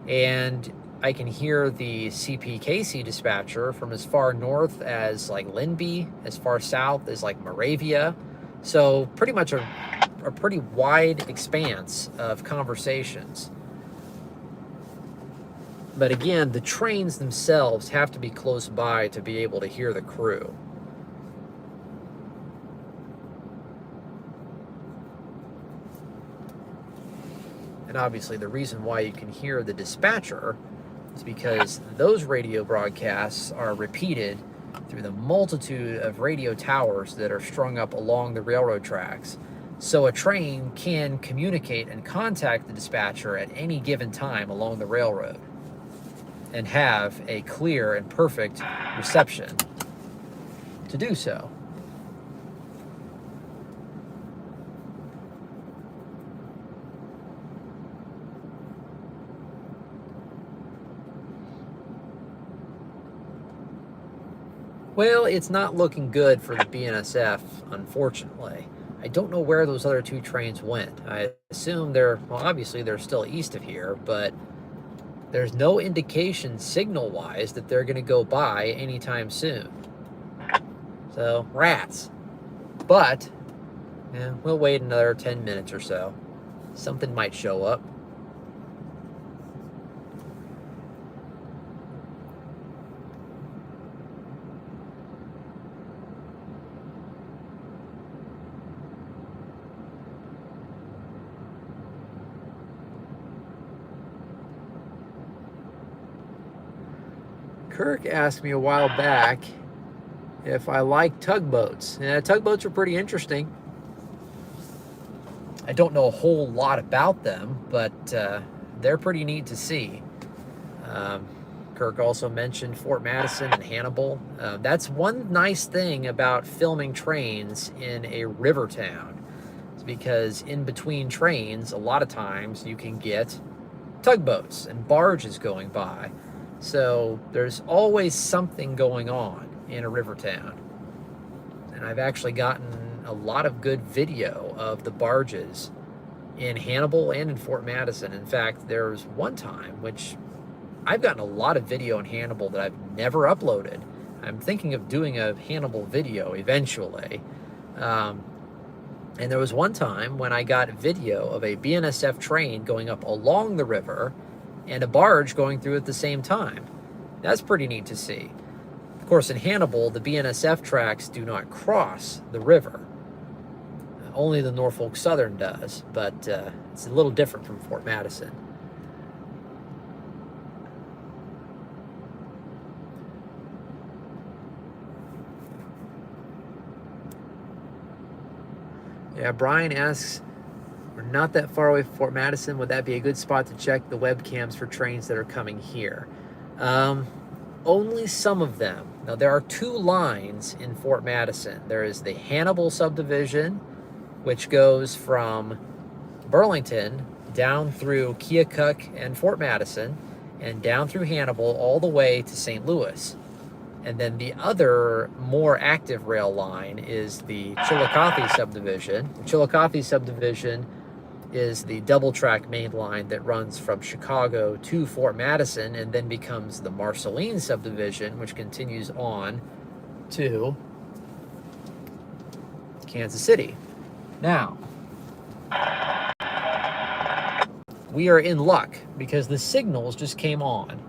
and I can hear the CPKC dispatcher from as far north as like Linby, as far south as like Moravia. So pretty much a pretty wide expanse of conversations. But again, the trains themselves have to be close by to be able to hear the crew. And obviously the reason why you can hear the dispatcher is because those radio broadcasts are repeated through the multitude of radio towers that are strung up along the railroad tracks. So a train can communicate and contact the dispatcher at any given time along the railroad and have a clear and perfect reception to do so. Well, it's not looking good for the BNSF, unfortunately. I don't know where those other two trains went. I assume they're, well, obviously they're still east of here, but there's no indication signal-wise that they're going to go by anytime soon. So, rats. But, yeah, we'll wait another 10 minutes or so. Something might show up. Kirk asked me a while back if I like tugboats. Yeah, tugboats are pretty interesting. I don't know a whole lot about them, but they're pretty neat to see. Kirk also mentioned Fort Madison and Hannibal. That's one nice thing about filming trains in a river town. It's because in between trains, a lot of times you can get tugboats and barges going by. So there's always something going on in a river town. And I've actually gotten a lot of good video of the barges in Hannibal and in Fort Madison. In fact, there's one time which I've gotten a lot of video in Hannibal that I've never uploaded. I'm thinking of doing a Hannibal video eventually. And there was one time when I got video of a BNSF train going up along the river and a barge going through at the same time. That's pretty neat to see. Of course, in Hannibal, the BNSF tracks do not cross the river. Only the Norfolk Southern does, but it's a little different from Fort Madison. Yeah, Brian asks, we're not that far away from Fort Madison. Would that be a good spot to check the webcams for trains that are coming here? Only some of them. Now, there are two lines in Fort Madison. There is the Hannibal subdivision, which goes from Burlington down through Keokuk and Fort Madison, and down through Hannibal all the way to St. Louis. And then the other more active rail line is the Chillicothe subdivision. The Chillicothe subdivision is the double-track main line that runs from Chicago to Fort Madison and then becomes the Marceline subdivision, which continues on to Kansas City. Now, we are in luck because the signals just came on.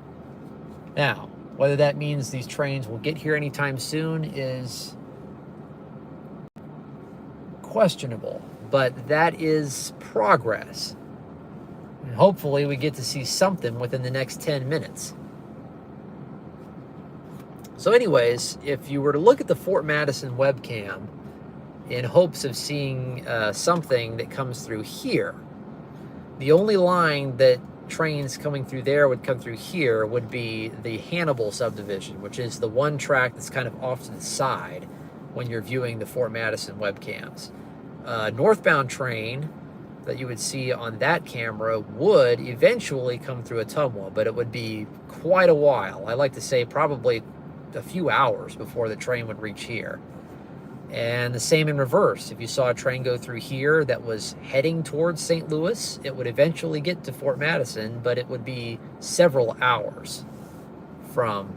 Now, whether that means these trains will get here anytime soon is questionable, but that is progress. And hopefully we get to see something within the next 10 minutes. So anyways, if you were to look at the Fort Madison webcam in hopes of seeing something that comes through here, the only line that trains coming through there would come through here would be the Hannibal subdivision, which is the one track that's kind of off to the side when you're viewing the Fort Madison webcams. northbound train that you would see on that camera would eventually come through Ottumwa, but it would be quite a while. I like to say probably a few hours before the train would reach here. And the same in reverse. If you saw a train go through here that was heading towards St. Louis, it would eventually get to Fort Madison, but it would be several hours from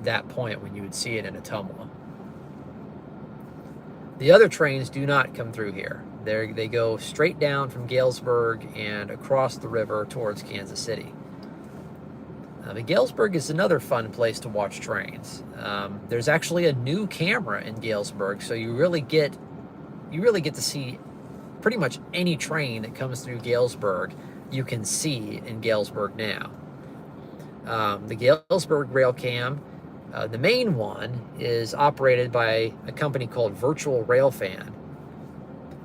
that point when you would see it in Ottumwa. The other trains do not come through here. They go straight down from Galesburg and across the river towards Kansas City. But Galesburg is another fun place to watch trains. There's actually a new camera in Galesburg, so you really get to see pretty much any train that comes through Galesburg. You can see in Galesburg now. The Galesburg rail cam, the main one, is operated by a company called Virtual Railfan,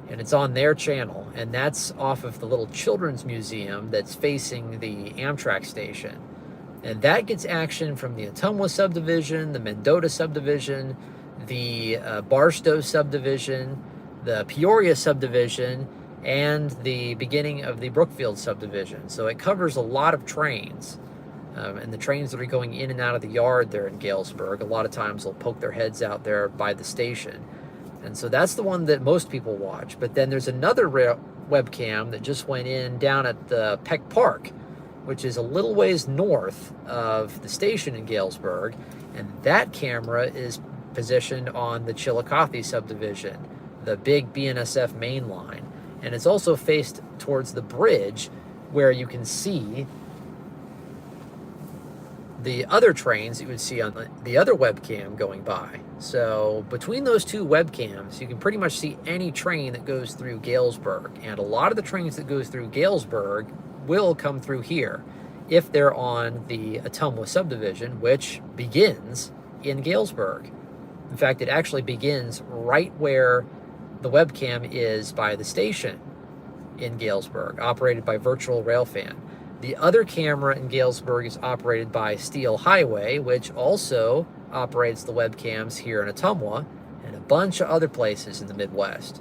and it's on their channel, and that's off of the little children's museum that's facing the Amtrak station. And that gets action from the Ottumwa subdivision, the Mendota subdivision, the Barstow subdivision, the Peoria subdivision, and the beginning of the Brookfield subdivision. So it covers a lot of trains. And the trains that are going in and out of the yard there in Galesburg, a lot of times they'll poke their heads out there by the station. And so that's the one that most people watch. But then there's another webcam that just went in down at the Peck Park, which is a little ways north of the station in Galesburg. And that camera is positioned on the Chillicothe subdivision, the big BNSF main line. And it's also faced towards the bridge where you can see the other trains you would see on the other webcam going by. So between those two webcams, you can pretty much see any train that goes through Galesburg. And a lot of the trains that goes through Galesburg will come through here if they're on the Ottumwa subdivision, which begins in Galesburg. In fact, it actually begins right where the webcam is by the station in Galesburg, operated by Virtual Railfan. The other camera in Galesburg is operated by Steel Highway, which also operates the webcams here in Ottumwa and a bunch of other places in the Midwest.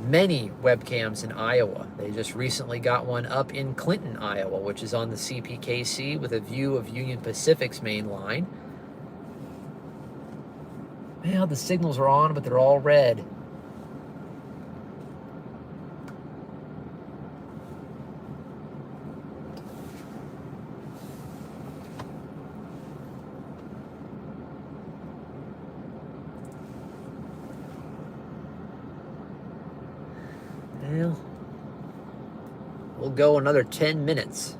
Many webcams in Iowa. They just recently got one up in Clinton, Iowa, which is on the CPKC with a view of Union Pacific's main line. Well, the signals are on, but they're all red. Well, we'll go another 10 minutes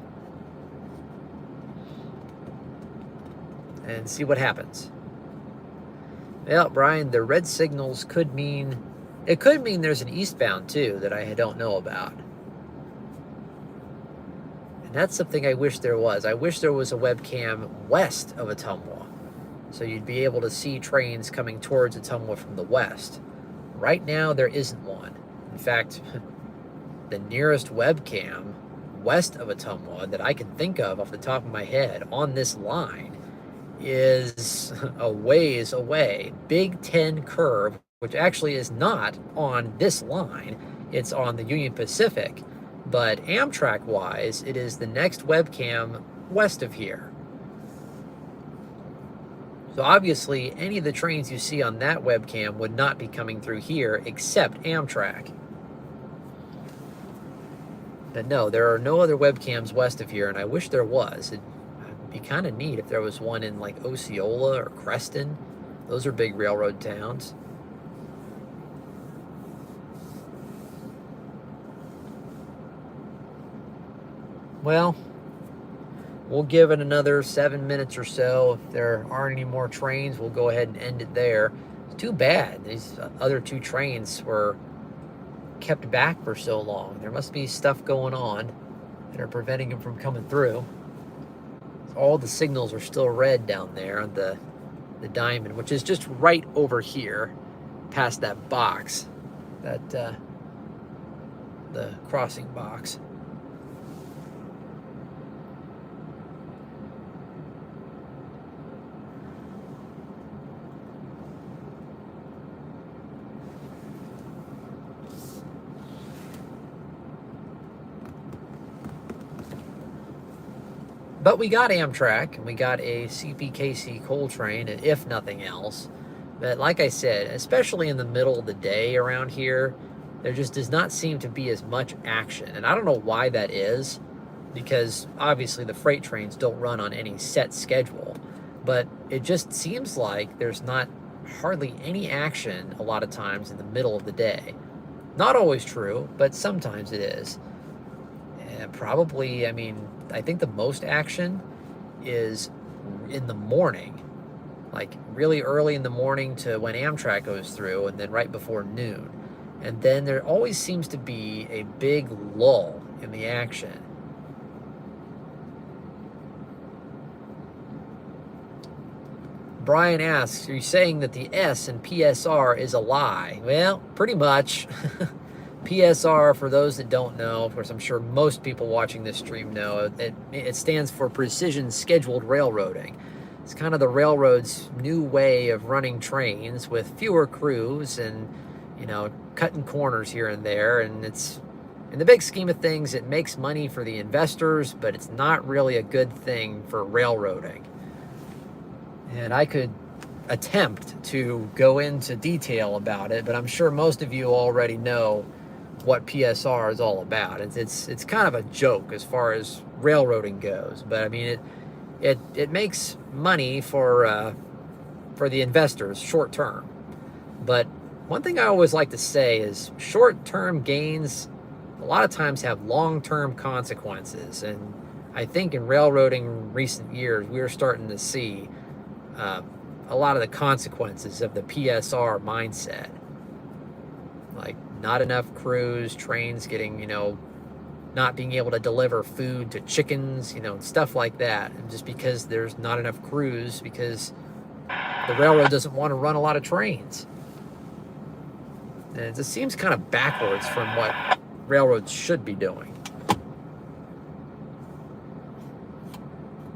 and see what happens. Well, Brian, the red signals could mean there's an eastbound too that I don't know about. And that's something I wish there was. I wish there was a webcam west of Ottumwa, so you'd be able to see trains coming towards Ottumwa from the west. Right now, there isn't one. In fact, the nearest webcam west of Ottumwa that I can think of off the top of my head on this line is a ways away. Big 10 curve, which actually is not on this line. It's on the Union Pacific. But Amtrak-wise, it is the next webcam west of here. So obviously, any of the trains you see on that webcam would not be coming through here except Amtrak. But no, there are no other webcams west of here, and I wish there was. It'd be kind of neat if there was one in like Osceola or Creston. Those are big railroad towns. Well, we'll give it another 7 minutes or so. If there aren't any more trains, we'll go ahead and end it there. It's too bad. These other two trains were kept back for so long. There must be stuff going on that are preventing them from coming through. All the signals are still red down there on the diamond, which is just right over here past that box, that the crossing box. But we got Amtrak, and we got a CPKC coal train, and if nothing else. But like I said, especially in the middle of the day around here, there just does not seem to be as much action. And I don't know why that is, because obviously the freight trains don't run on any set schedule. But it just seems like there's not hardly any action a lot of times in the middle of the day. Not always true, but sometimes it is. And probably, I mean, I think the most action is in the morning, like really early in the morning to when Amtrak goes through, and then right before noon. And then there always seems to be a big lull in the action. Brian asks, are you saying that the S in PSR is a lie? Well, pretty much. PSR, for those that don't know, of course, I'm sure most people watching this stream know, it stands for Precision Scheduled Railroading. It's kind of the railroad's new way of running trains with fewer crews and, you know, cutting corners here and there. And it's, in the big scheme of things, it makes money for the investors, but it's not really a good thing for railroading. And I could attempt to go into detail about it, but I'm sure most of you already know what PSR is all about. It's kind of a joke as far as railroading goes, but I mean it makes money for the investors short term. But one thing I always like to say is short term gains a lot of times have long term consequences, and I think in railroading in recent years we're starting to see a lot of the consequences of the PSR mindset, like not enough crews, trains getting, you know, not being able to deliver food to chickens, you know, stuff like that. And just because there's not enough crews, because the railroad doesn't want to run a lot of trains. And it just seems kind of backwards from what railroads should be doing.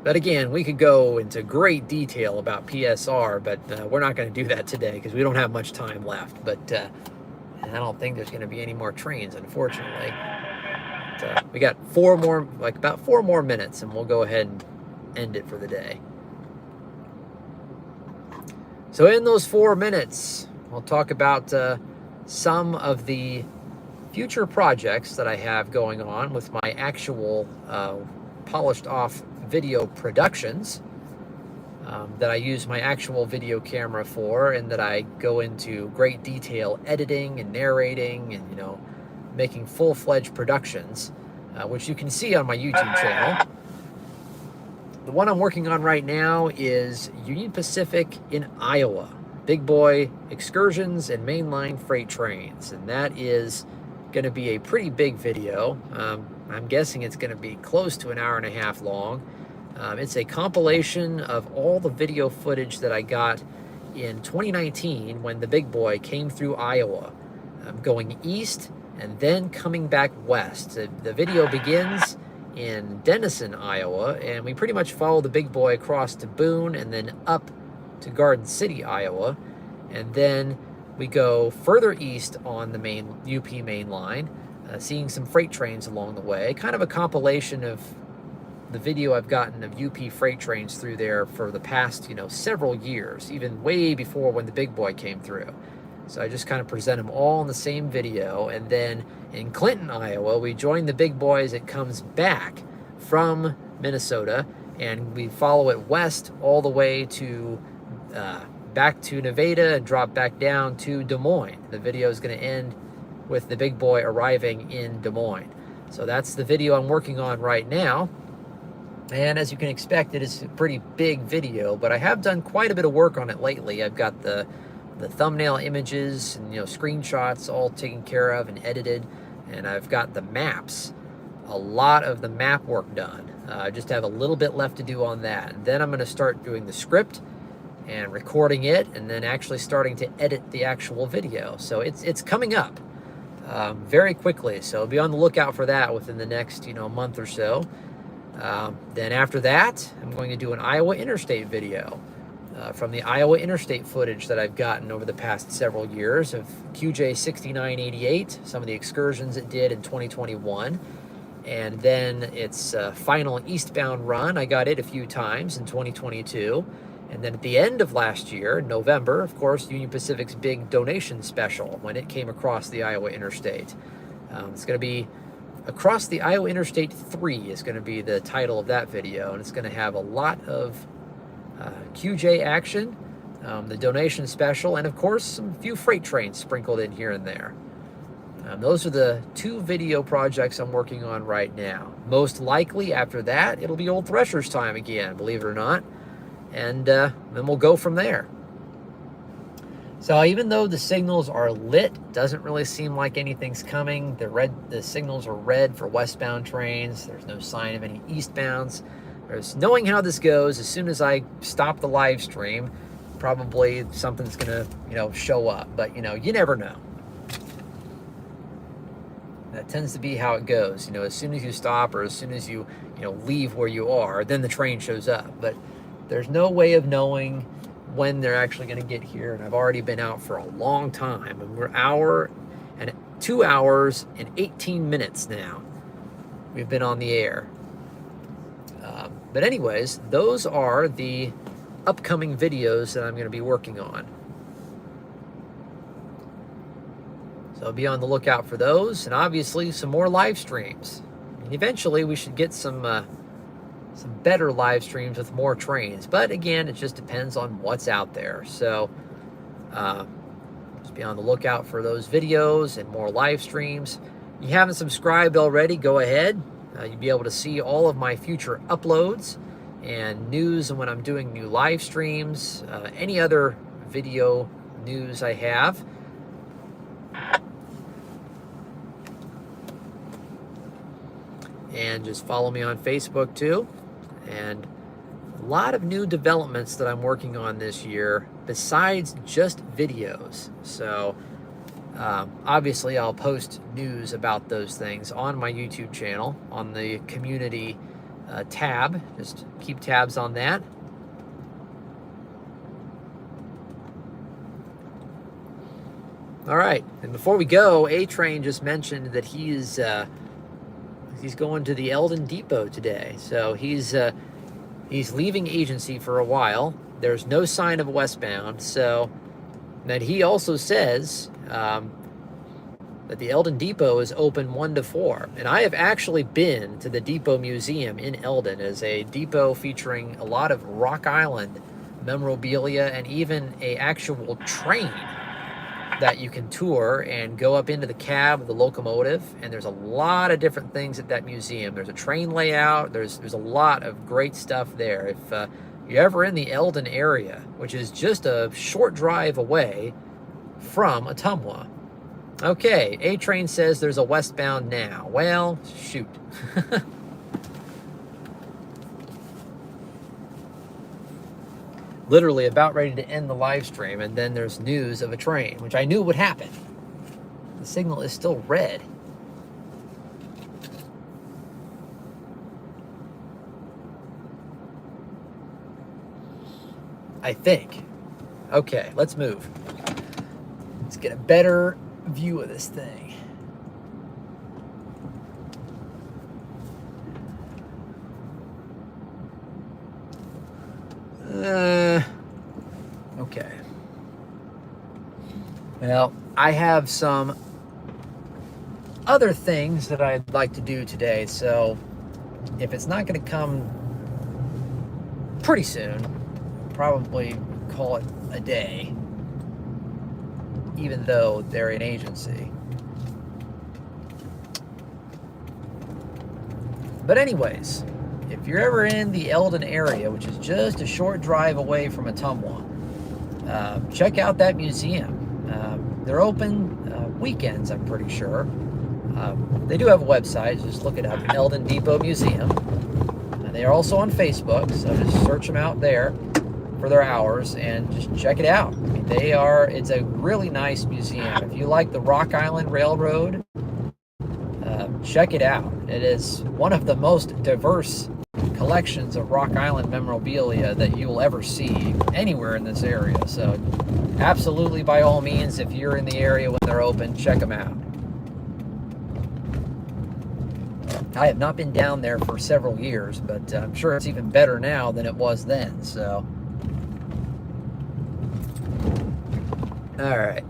But again, we could go into great detail about PSR, but we're not going to do that today because we don't have much time left. But I don't think there's going to be any more trains, unfortunately. But, we got about four more minutes, and we'll go ahead and end it for the day. So in those 4 minutes, I'll talk about some of the future projects that I have going on with my actual polished off video productions that I use my actual video camera for, and that I go into great detail editing and narrating and, you know, making full-fledged productions, which you can see on my YouTube channel. The one I'm working on right now is Union Pacific in Iowa, big boy excursions and mainline freight trains, and that is going to be a pretty big video. I'm guessing it's going to be close to an hour and a half long. It's a compilation of all the video footage that I got in 2019 when the big boy came through Iowa, going east and then coming back west. The video begins in Denison, Iowa, and we pretty much follow the big boy across to Boone and then up to Garden City, Iowa, and then we go further east on the main UP main line, seeing some freight trains along the way. Kind of a compilation of the video I've gotten of UP freight trains through there for the past, you know, several years, even way before when the big boy came through. So I just kind of present them all in the same video. And then in Clinton, Iowa, we join the big boy as it comes back from Minnesota, and we follow it west all the way to back to Nevada and drop back down to Des Moines. The video is going to end with the big boy arriving in Des Moines. So that's the video I'm working on right now. And as you can expect, it is a pretty big video, but I have done quite a bit of work on it lately. I've got the thumbnail images and, you know, screenshots all taken care of and edited, and I've got the maps, a lot of the map work done. I just have a little bit left to do on that. And then I'm going to start doing the script and recording it, and then actually starting to edit the actual video. So it's coming up very quickly. So be on the lookout for that within the next, you know, month or so. Then after that, I'm going to do an Iowa Interstate video from the Iowa Interstate footage that I've gotten over the past several years of QJ 6988, some of the excursions it did in 2021. And then its final eastbound run, I got it a few times in 2022. And then at the end of last year, November, of course, Union Pacific's big donation special when it came across the Iowa Interstate. It's going to be Across the Iowa Interstate 3 is going to be the title of that video, and it's going to have a lot of QJ action, the donation special, and of course some few freight trains sprinkled in here and there. Those are the 2 video projects I'm working on right now. Most likely after that, it'll be Old Thresher's time again, believe it or not, and then we'll go from there. So even though the signals are lit, doesn't really seem like anything's coming. The signals are red for westbound trains. There's no sign of any eastbounds. Knowing how this goes, as soon as I stop the live stream, probably something's gonna, show up. But you never know. That tends to be how it goes. As soon as you stop, or as soon as you, leave where you are, then the train shows up. But there's no way of knowing when they're actually going to get here, and I've already been out for a long time, and we're 2 hours and 18 minutes now we've been on the air. But anyways, those are the upcoming videos that I'm going to be working on, so be on the lookout for those, and obviously some more live streams. And eventually we should get some better live streams with more trains, but again, it just depends on what's out there. So just be on the lookout for those videos and more live streams. If you haven't subscribed already, go ahead. You'll be able to see all of my future uploads and news, and when I'm doing new live streams, any other video news I have. And just follow me on Facebook too. And a lot of new developments that I'm working on this year besides just videos. So obviously I'll post news about those things on my YouTube channel on the community tab. Just keep tabs on that. All right, and before we go, A-Train just mentioned that he's going to the Eldon Depot today. So he's leaving agency for a while. There's no sign of westbound. So that he also says that the Eldon Depot is open 1 to 4. And I have actually been to the Depot Museum in Eldon, as a depot featuring a lot of Rock Island memorabilia and even a actual train that you can tour and go up into the cab of the locomotive. And there's a lot of different things at that museum. There's a train layout. There's a lot of great stuff there. If you're ever in the Eldon area, which is just a short drive away from Ottumwa. Okay, A-Train says there's a westbound now. Well, shoot. Literally about ready to end the live stream, and then there's news of a train, which I knew would happen. The signal is still red. I think. Okay, let's move. Let's get a better view of this thing. Okay. Well, I have some other things that I'd like to do today, so if it's not going to come pretty soon, probably call it a day, even though they're an agency. But anyways, if you're ever in the Eldon area, which is just a short drive away from Ottumwa, check out that museum. They're open weekends, I'm pretty sure. They do have a website, just look it up, Eldon Depot Museum. And they are also on Facebook, so just search them out there for their hours and just check it out. I mean, it's a really nice museum. If you like the Rock Island Railroad, check it out. It is one of the most diverse collections of Rock Island memorabilia that you will ever see anywhere in this area. So absolutely, by all means, if you're in the area when they're open, check them out. I have not been down there for several years, but I'm sure it's even better now than it was then. So, all right,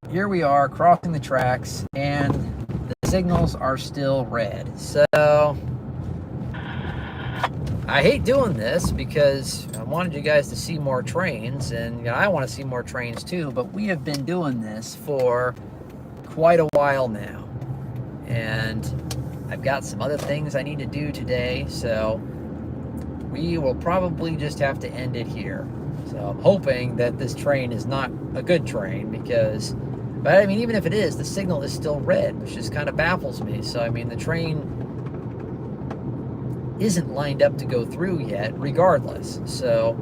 here we are crossing the tracks, and the signals are still red. So I hate doing this because I wanted you guys to see more trains, and you know, I want to see more trains too, but we have been doing this for quite a while now, and I've got some other things I need to do today, so we will probably just have to end it here. So I'm hoping that this train is not a good train, because, but I mean, even if it is, the signal is still red, which just kind of baffles me. So I mean, the train isn't lined up to go through yet, regardless. So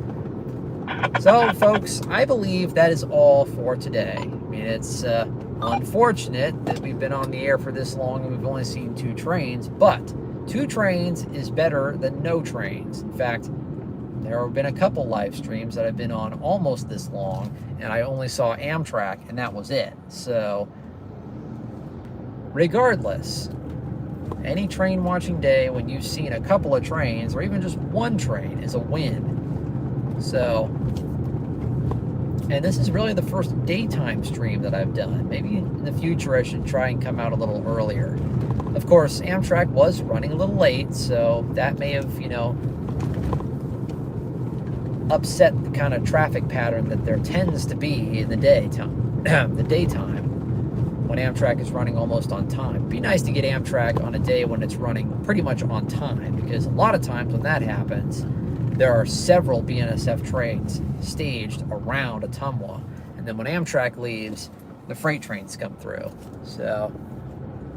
folks, I believe that is all for today. I mean, it's unfortunate that we've been on the air for this long and we've only seen 2 trains, but 2 trains is better than no trains. In fact, there have been a couple live streams that I've been on almost this long, and I only saw Amtrak, and that was it. So regardless, any train watching day when you've seen a couple of trains, or even just one train, is a win. So, and this is really the first daytime stream that I've done. Maybe in the future I should try and come out a little earlier. Of course, Amtrak was running a little late, so that may have, you know, upset the kind of traffic pattern that there tends to be in the daytime. The daytime, when Amtrak is running almost on time. It'd be nice to get Amtrak on a day when it's running pretty much on time, because a lot of times when that happens, there are several BNSF trains staged around Ottumwa, and then when Amtrak leaves, the freight trains come through. So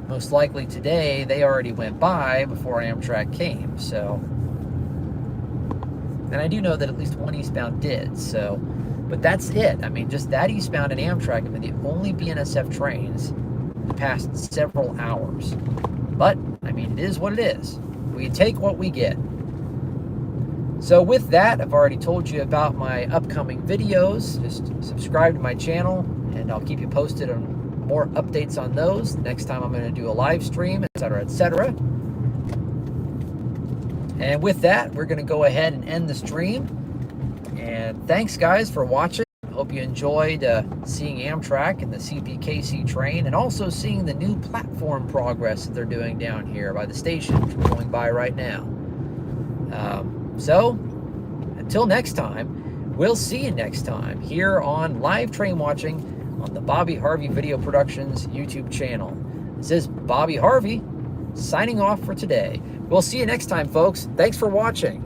most likely today they already went by before Amtrak came. So, and I do know that at least one eastbound did. So, but that's it. I mean, just that eastbound and Amtrak have been the only BNSF trains in the past several hours. But I mean, it is what it is. We take what we get. So with that, I've already told you about my upcoming videos. Just subscribe to my channel, and I'll keep you posted on more updates on those. Next time I'm going to do a live stream, etc., etc. And with that, we're going to go ahead and end the stream. And thanks, guys, for watching. Hope you enjoyed seeing Amtrak and the CPKC train, and also seeing the new platform progress that they're doing down here by the station, which we're going by right now. So, until next time, we'll see you next time here on Live Train Watching on the Bobby Harvey Video Productions YouTube channel. This is Bobby Harvey signing off for today. We'll see you next time, folks. Thanks for watching.